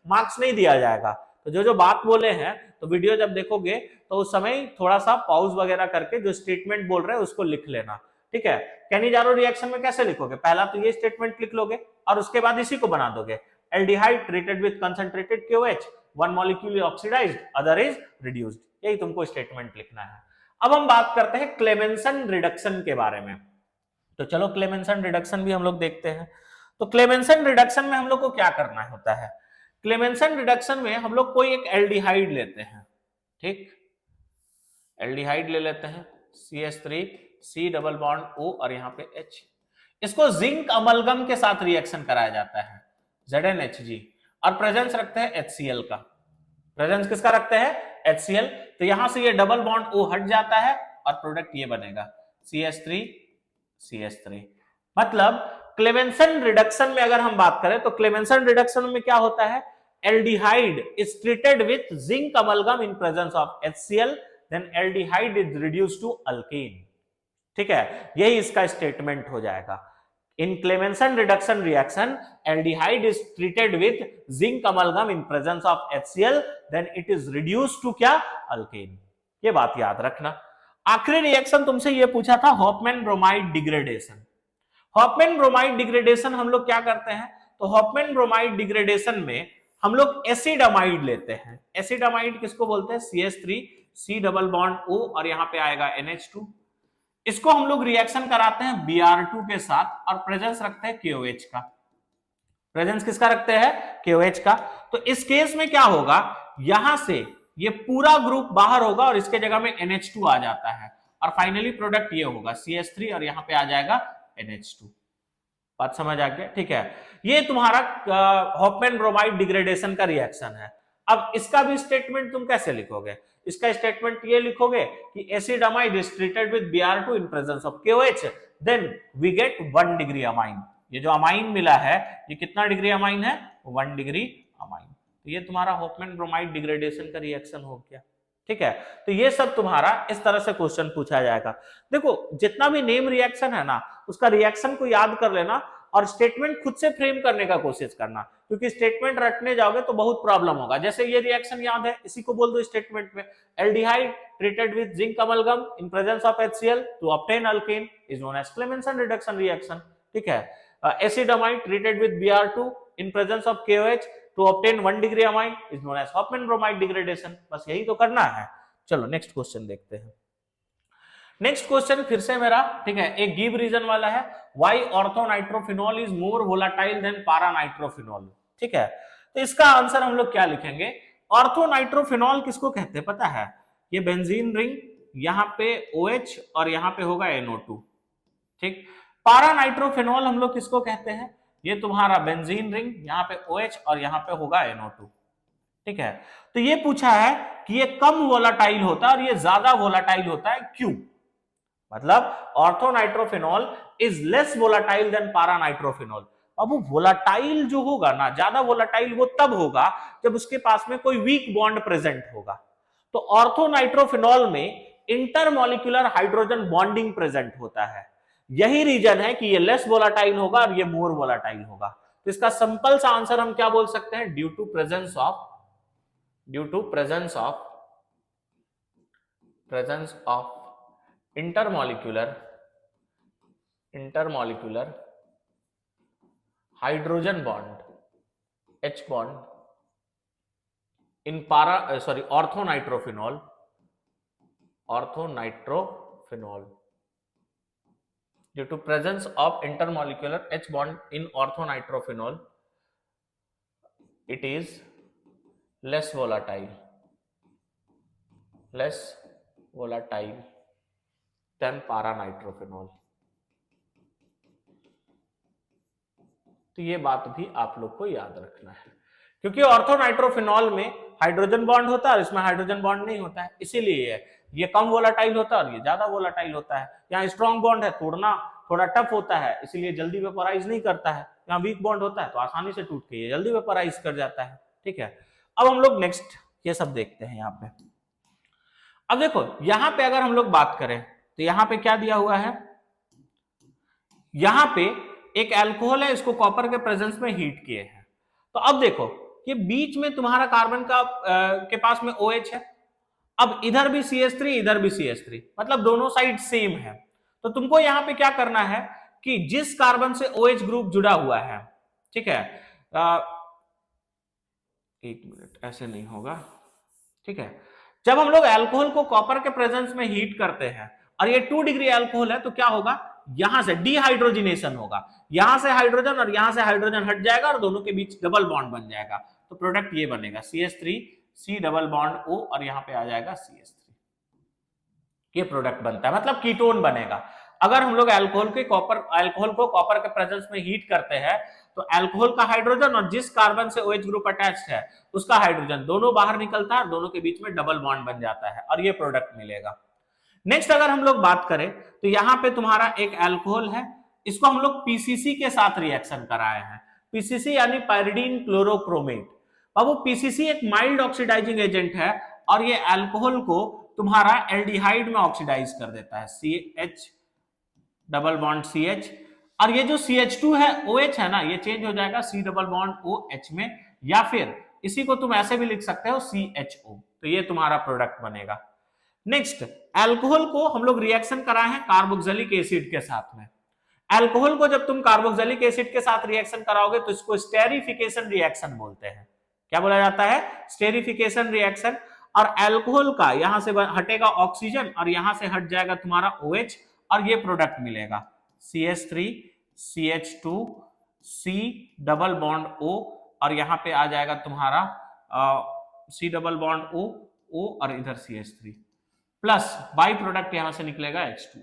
मार्क्स नहीं दिया जाएगा। तो जो बात बोले हैं तो वीडियो जब देखोगे तो उस समय थोड़ा सा पॉज वगैरह करके जो स्टेटमेंट बोल रहे हैं उसको लिख लेना, ठीक है। कैनिजारो रिएक्शन में कैसे लिखोगे, पहला तो ये स्टेटमेंट लिख लोगे और उसके बाद इसी को बना दोगे, aldehyde treated with concentrated KOH, one molecule is oxidised other is reduced, यही तुमको स्टेटमेंट लिखना है। अब हम बात करते हैं क्लेमेंसन रिडक्शन के बारे में। तो चलो क्लेमेंसन रिडक्शन भी हम लोग देखते हैं। तो क्लेमेंसन रिडक्शन में हम लोग को क्या करना होता है, क्लेमेंसन रिडक्शन में हम लोग कोई एक एल्डिहाइड लेते हैं, ठीक, एल्डिहाइड ले लेते हैं CH3 C double bond O और यहाँ पे H। इसको जिंक अमलगम के साथ रिएक्शन कराया जाता है ZnHg, और प्रेजेंस रखते हैं HCl का। प्रेजेंस किसका रखते हैं, HCl। तो यहां से ये डबल बॉन्ड O हट जाता है और प्रोडक्ट ये बनेगा CH3 मतलब क्लेमेंसन रिडक्शन में अगर हम बात करें तो क्लेमेंसन रिडक्शन में क्या होता है, aldehyde is treated with zinc amalgam in presence of HCl, then aldehyde is reduced to alkane। ठीक है, यही इसका स्टेटमेंट हो जाएगा। In Clemmensen reduction reaction aldehyde is treated with zinc amalgam in presence of HCl, then it is reduced to क्या, अल्केन। ये बात याद रखना। आखिरी रिएक्शन तुमसे ये पूछा था Hoffmann bromide degradation. Hoffmann bromide degradation हम लोग क्या करते हैं, तो हॉफमैन ब्रोमाइड डिग्रेडेशन में हम लोग एसिड अमाइड लेते हैं। एसिड अमाइड किसको बोलते हैं, CH3 C double bond O और यहां पे आएगा NH2। इसको हम लोग रिएक्शन कराते हैं Br2 के साथ और प्रेजेंस रखते हैं KOH का। प्रेजेंस किसका रखते हैं, KOH का। तो इस केस में क्या होगा, यहां से ये पूरा ग्रुप बाहर होगा और इसके जगह में NH2 आ जाता है और फाइनली प्रोडक्ट ये होगा CH3 और यहां पे आ जाएगा NH2। बात समझ आ गया, ठीक है। ये तुम्हारा हॉफमैन ब्रोमाइड डिग्रेडेशन का रिएक्शन है। अब इसका भी स्टेटमेंट तुम कैसे लिखोगे, इसका स्टेटमेंट ये लिखोगे कि acid amide is treated with Br2 in presence of KOH, then we get 1 degree amine. ये जो अमाइन मिला है ये कितना डिग्री अमाइन है, 1 डिग्री अमाइन। तो ये तुम्हारा हॉफमैन ब्रोमाइड डिग्रेडेशन का रिएक्शन हो गया, ठीक है। तो ये सब तुम्हारा इस तरह से क्वेश्चन पूछा जाएगा। देखो जितना भी नेम रिएक्शन है ना, उसका रिएक्शन को याद कर लेना और स्टेटमेंट खुद से फ्रेम करने का कोशिश करना, क्योंकि स्टेटमेंट रटने जाओगे तो बहुत प्रॉब्लम होगा। जैसे ये रिएक्शन याद है, इसी को बोल दो स्टेटमेंट में, aldehyde treated with zinc amalgam in presence of HCl to obtain alkane is known as Clemmensen reduction reaction, ठीक है। Acid amide treated with Br2 in presence of KOH to obtain 1 degree amine is known as Hofmann bromide degradation. बस यही तो करना है। चलो नेक्स्ट क्वेश्चन देखते हैं। नेक्स्ट क्वेश्चन फिर से मेरा, ठीक है, एक गिव रीजन वाला है, why orthonitrophenol is more volatile than paranitrophenol, ठीक है। तो इसका आंसर हम लोग क्या लिखेंगे, ऑर्थोनाइट्रोफिनॉल किसको कहते हैं पता है, ये बेंजीन रिंग, यहां पे OH और यहां पे होगा NO2, ठीक। पारानाइट्रोफिनॉल हम लोग किसको कहते हैं, ये तुम्हारा बेंजीन रिंग, यहां पे OH और यहां पे होगा NO2, ठीक है। तो ये पूछा है कि ये कम वोलाटाइल होता है और ये ज्यादा वोलाटाइल होता है, क्यों। मतलब orthonitrophenol is less volatile than paranitrophenol. अब वो वोलाटाइल जो होगा ना, ज्यादा वोलाटाइल वो तब होगा जब उसके पास में कोई वीक बॉन्ड प्रेजेंट होगा। तो ऑर्थोनाइट्रोफिनॉल में इंटरमॉलिक्यूलर हाइड्रोजन बॉन्डिंग प्रेजेंट होता है, यही रीजन है कि ये लेस वोलाटाइल होगा और ये मोर वोलाटाइल होगा। तो इसका सिंपल सा आंसर हम क्या बोल सकते हैं, due to presence of intermolecular hydrogen bond H bond in orthonitrophenol due to presence of intermolecular H bond in orthonitrophenol, it is less volatile than पारानाइट्रोफिनॉल। तो ये बात भी आप लोग को याद रखना है, क्योंकि ऑर्थोनाइट्रोफिनॉल में हाइड्रोजन बॉन्ड होता है और इसमें हाइड्रोजन बॉन्ड नहीं होता है, इसीलिए ये कम वोलाटाइल होता है और ये ज्यादा वोलाटाइल होता है। यहाँ स्ट्रॉन्ग बॉन्ड है, तोड़ना थोड़ा टफ होता है, इसलिए जल्दी वेपोराइज नहीं करता है। यहाँ वीक बॉन्ड होता है तो आसानी से टूट के ये जल्दी वेपोराइज कर जाता है, ठीक है। अब हम लोग नेक्स्ट ये सब देखते हैं। यहाँ पे अब देखो, यहाँ पे अगर हम लोग बात करें तो यहाँ पे क्या दिया हुआ है, यहाँ पे एक अल्कोहल है, इसको कॉपर के प्रेजेंस में हीट किए हैं। तो अब देखो ये बीच में तुम्हारा कार्बन का के पास में OH है, अब इधर भी CH3 इधर भी CH3, मतलब दोनों साइड सेम है। तो तुमको यहाँ पे क्या करना है कि जिस कार्बन से OH ग्रुप जुड़ा हुआ है, ठीक है, एक मिनट, ऐसे नहीं होगा, ठीक है। जब हम लोग अल्कोहल को कॉपर के प्रेजेंस में हीट करते हैं और ये 2 डिग्री अल्कोहल है, तो क्या होगा, यहां से डिहाइड्रोजिनेशन होगा, यहां से हाइड्रोजन और यहां से हाइड्रोजन हट जाएगा और दोनों के बीच डबल बॉन्ड बन जाएगा। तो प्रोडक्ट ये बनेगा CH3 C double bond O और यहां पे आ जाएगा CH3। ये प्रोडक्ट बनता है, मतलब कीटोन बनेगा। अगर हम लोग अल्कोहल को कॉपर के प्रेजेंस में हीट करते हैं तो अल्कोहल का हाइड्रोजन और जिस कार्बन से OH ग्रुप अटैच्ड है उसका हाइड्रोजन दोनों बाहर निकलता है, दोनों के बीच में डबल बॉन्ड बन जाता है और ये प्रोडक्ट मिलेगा। नेक्स्ट अगर हम लोग बात करें तो यहाँ पे तुम्हारा एक अल्कोहल है, इसको हम लोग PCC के साथ रिएक्शन कराए हैं। PCC यानी पायरिडीन क्लोरोक्रोमेट। अब वो PCC एक माइल्ड ऑक्सीडाइजिंग एजेंट है और ये अल्कोहल को तुम्हारा एल्डिहाइड में ऑक्सीडाइज कर देता है, CH डबल बॉन्ड CH, और ये जो CH2 है OH है ना, ये चेंज हो जाएगा C डबल बॉन्ड OH में, या फिर इसी को तुम ऐसे भी लिख सकते हो CHO। तो ये तुम्हारा प्रोडक्ट बनेगा। नेक्स्ट, अल्कोहल को हम लोग रिएक्शन कराए हैं कार्बोक्सिलिक एसिड के साथ में। अल्कोहल को जब तुम कार्बोक्सिलिक एसिड के साथ रिएक्शन कराओगे तो इसको स्टेरिफिकेशन रिएक्शन बोलते हैं। क्या बोला जाता है? Esterification reaction. और अल्कोहल का यहां से हटेगा ऑक्सीजन और यहां से हट जाएगा तुम्हारा OH, और ये प्रोडक्ट मिलेगा CH3 CH2 C double bond O, और यहां पे आ जाएगा तुम्हारा C डबल बॉन्ड O और इधर CH3 प्लस बाई प्रोडक्ट यहां से निकलेगा H2।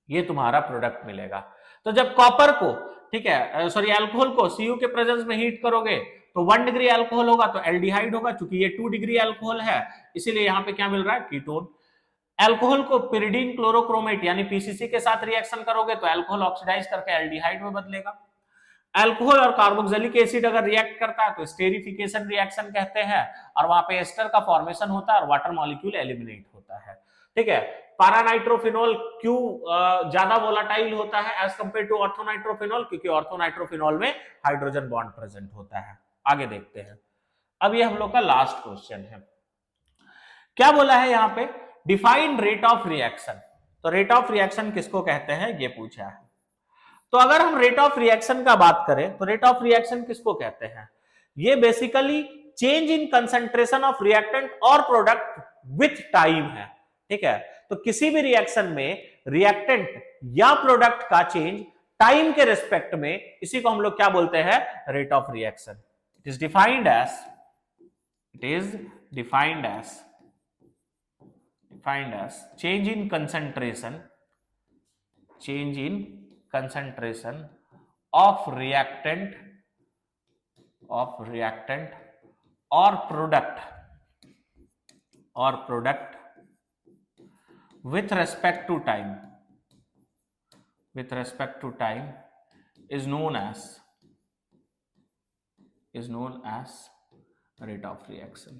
ये तुम्हारा प्रोडक्ट मिलेगा। तो जब कॉपर को, ठीक है, सॉरी अल्कोहल को Cu के प्रेजेंस में हीट करोगे तो 1 डिग्री अल्कोहल होगा तो एल्डिहाइड होगा, क्योंकि ये 2 डिग्री अल्कोहल है, इसीलिए यहां पे क्या मिल रहा है? कीटोन। अल्कोहल को पिरिडीन क्लोरोक्रोमेट यानी PCC के साथ रिएक्शन करोगे तो अल्कोहल ऑक्सीडाइज करके एल्डिहाइड में बदलेगा। अल्कोहल और कार्बोक्सिलिक एसिड अगर रिएक्ट करता है तो स्टेरिफिकेशन रिएक्शन कहते हैं, और वहां पे एस्टर का फॉर्मेशन होता है और वाटर मॉलिक्यूल एलिमिनेट होता है। ठीक है, पैरानाइट्रोफिनॉल क्यों ज्यादा वोलाटाइल होता है एज कंपेयर टू ऑर्थोनाइट्रोफिनॉल? क्योंकि ऑर्थोनाइट्रोफिनॉल में हाइड्रोजन बॉन्ड प्रेजेंट होता है। आगे देखते हैं। अब ये हम लोग का लास्ट क्वेश्चन है। क्या बोला है यहां पे? Define rate of reaction. तो रेट ऑफ रिएक्शन किसको कहते हैं ये पूछा है। तो अगर हम रेट ऑफ रिएक्शन का बात करें तो रेट ऑफ रिएक्शन किसको कहते हैं? ये basically change in concentration of reactant और प्रोडक्ट विथ टाइम है। ठीक है, तो किसी भी रिएक्शन में रिएक्टेंट या प्रोडक्ट का चेंज टाइम के रिस्पेक्ट में, इसी को हम लोग क्या बोलते हैं? Rate of reaction. It is defined as change in concentration of reactant or product with respect to time is known as rate of reaction।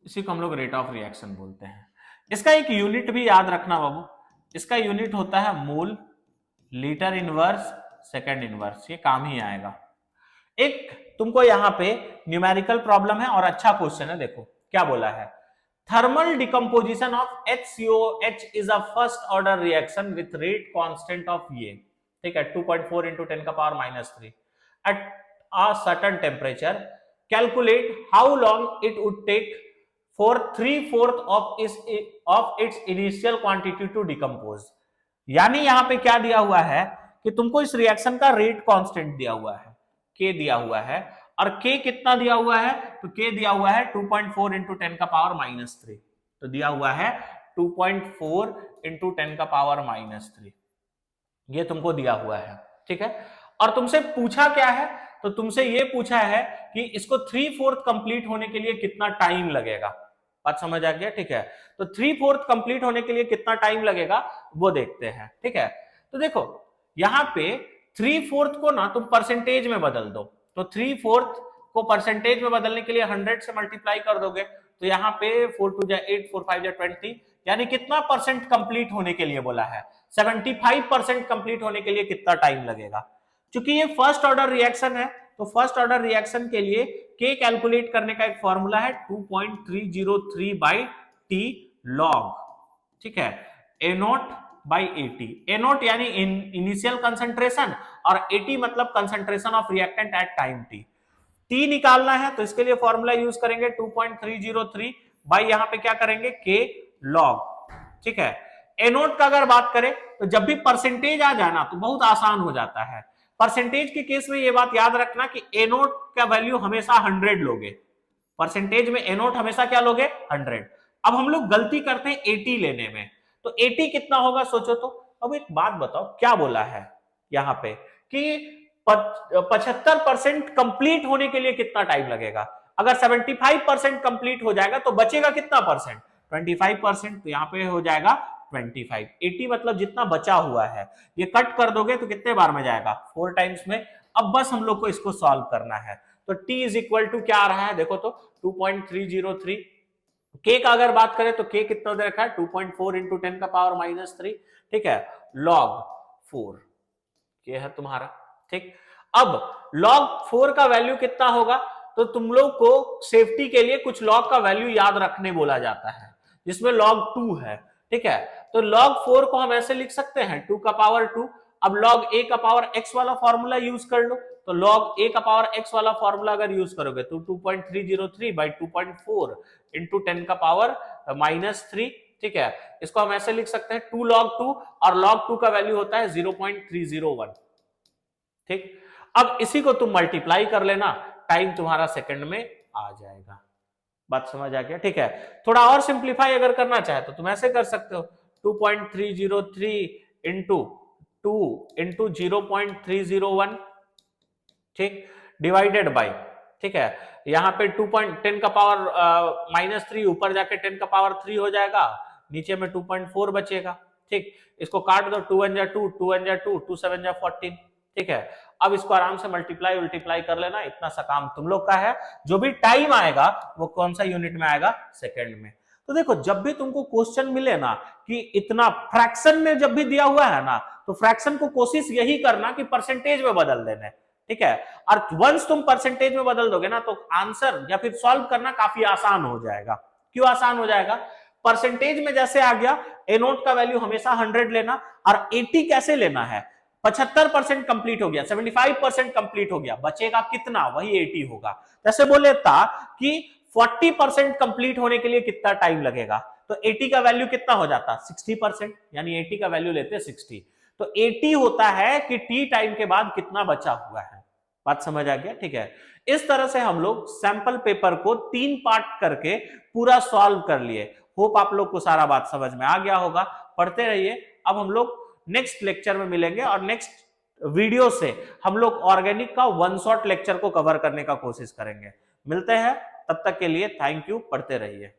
इसी को हम लोग रेट ऑफ रिएक्शन बोलते हैं। इसका एक यूनिट भी याद रखना बाबू, इसका यूनिट होता है मोल, लीटर इनवर्स, सेकंड इनवर्स, ये काम ही आएगा। एक तुमको यहां पे न्यूमेरिकल प्रॉब्लम है और अच्छा क्वेश्चन है, देखो क्या बोला है। Thermal decomposition of HCOH is a first order reaction with rate constant of ये, ठीक है, 2.4 into 10 का power -3 at a certain temperature, calculate how long it would take for 3/4 of its initial quantity to decompose। यानी यहां पे क्या दिया हुआ है कि तुमको इस रिएक्शन का रेट कांस्टेंट दिया हुआ है, K दिया हुआ है, और K कितना दिया हुआ है? तो K दिया हुआ है 2.4 into 10 का पावर -3, तो दिया हुआ है 2.4 into 10 का पावर -3, ये तुमको दिया हुआ है। ठीक है, और तुमसे पूछा क्या है? तो तुमसे ये पूछा है कि इसको 3/4 कंप्लीट होने के लिए कितना टाइम लगेगा। बात समझ आ गया? ठीक है, तो 3/4 कंप्लीट होने के लिए कितना टाइम लगेगा वो देखते हैं। ठीक है, तो देखो यहां पे 3/4 को ना तुम परसेंटेज में बदल दो, तो 3/4 को परसेंटेज में बदलने के लिए 100 से मल्टीप्लाई कर दोगे, तो यहाँ पे 4 2 जा 8 4 5 जा 20, यानी कितना परसेंट कंप्लीट होने के लिए बोला है? 75% कंप्लीट होने के लिए कितना टाइम लगेगा? क्योंकि ये फर्स्ट ऑर्डर रिएक्शन है, तो फर्स्ट ऑर्डर रिएक्शन के लिए K कैलकुलेट करने का एक फॉर्मूला है 2.303 बाई T log। ठीक है, A0 बाई AT, A0 यानी इनिशियल कंसंट्रेशन और AT मतलब concentration of reactant at time T। T निकालना है तो इसके लिए फॉर्मूला यूज करेंगे 2.303 बाई यहां पे क्या करेंगे? K log। ठीक है, A0 का अगर बात करें तो जब भी परसेंटेज आ जाए ना तो बहुत आसान हो जाता है। परसेंटेज के केस में ये बात याद रखना कि A0 का वैल्यू हमेशा 100 लोगे, परसेंटेज में A0 हमेशा क्या लोगे? 100। अब हम लोग गलती करते हैं AT लेने में, तो AT कितना होगा सोचो तो। अब एक बात बताओ, क्या बोला है यहां पे कि 75% कंप्लीट होने के लिए कितना टाइम लगेगा? अगर 75% कंप्लीट हो जाएगा तो बचेगा कितना परसेंट? 25%, तो यहां पे हो जाएगा 25। 80 मतलब जितना बचा हुआ है, ये कट कर दोगे तो कितने बार में जाएगा? 4 टाइम्स में। अब बस हम लोग को इसको सॉल्व करना है, तो T इज इक्वल टू क्या आ रहा है देखो तो 2.303 के का अगर बात करें तो के कितना दे रखा है 2.4 इंटू 10 का पावर -3, ठीक है, log 4 ये है तुम्हारा, ठीक। अब log 4 का वैल्यू कितना होगा, तो तुम लोग को सेफ्टी के लिए कुछ log का वैल्यू याद रखने बोला जाता है, जिसमें log 2 है, ठीक है। तो log 4 को हम ऐसे लिख सकते हैं 2 का पावर 2। अब log a का पावर x वाला फॉर्मूला यूज कर लो, तो log a का पावर x वाला फॉर्मूला अगर यूज करोगे तो 2.303 बाई 2.4 इंटू 10 का पावर -3, ठीक है। इसको हम ऐसे लिख सकते हैं 2 log 2, और log 2 का वैल्यू होता है 0.301, ठीक। अब इसी को तुम मल्टीप्लाई कर लेना, टाइम तुम्हारा सेकंड में आ जाएगा। बात समझ आ गया, ठीक है। थोड़ा और सिंप्लीफाई अगर करना चाहे तो तुम ऐसे कर सकते हो 2.303 इंटू 2 इंटू 0.301, ठीक, डिवाइडेड बाई, ठीक है, यहाँ पे 2.10 का पावर -3, ऊपर जाके 10 का पावर 3 हो जाएगा, नीचे में 2.4 बचेगा, ठीक। इसको काट दो, 2 1 जा 2, 2 1 जा 2, 2 7 जा 14, ठीक है। अब इसको आराम से मल्टीप्लाई कर लेना, इतना सा काम तुम लोग का है। जो भी टाइम आएगा वो कौन सा यूनिट में आएगा, सेकंड में। तो देखो जब भी तुमको क्वेश्चन मिले ना कि इतना फ्रैक्शन में जब भी दिया हुआ है ना, तो फ्रैक्शन को कोशिश यही करना कि परसेंटेज में बदल देना, ठीक है। और वंस तुम परसेंटेज में बदल दोगे ना तो आंसर या फिर सॉल्व करना काफी आसान हो जाएगा। क्यों आसान हो जाएगा, परसेंटेज में जैसे आ गया ए नोट का वैल्यू हमेशा 100 लेना, और 80 कैसे लेना है, 75% कंप्लीट हो गया, 75% कंप्लीट हो गया, बचेगा कितना, वही 80 होगा। जैसे बोले था कि 40% कंप्लीट होने के लिए कितना टाइम लगेगा, तो 80 का वैल्यू कितना हो जाता, 60%, यानी 80 का वैल्यू लेते 60, तो 80 होता है कि टी टाइम के बाद कितना बचा हुआ है। बात समझ आ गया, ठीक है। इस तरह से हम लोग सैंपल पेपर को 3 पार्ट करके पूरा सॉल्व कर लिए। होप आप लोग को सारा बात समझ में आ गया होगा। पढ़ते रहिए। अब हम लोग नेक्स्ट लेक्चर में मिलेंगे और नेक्स्ट वीडियो से हम लोग ऑर्गेनिक का 1 शॉट लेक्चर को कवर करने का कोशिश करेंगे। मिलते हैं, तब तक के लिए थैंक यू, पढ़ते रहिए।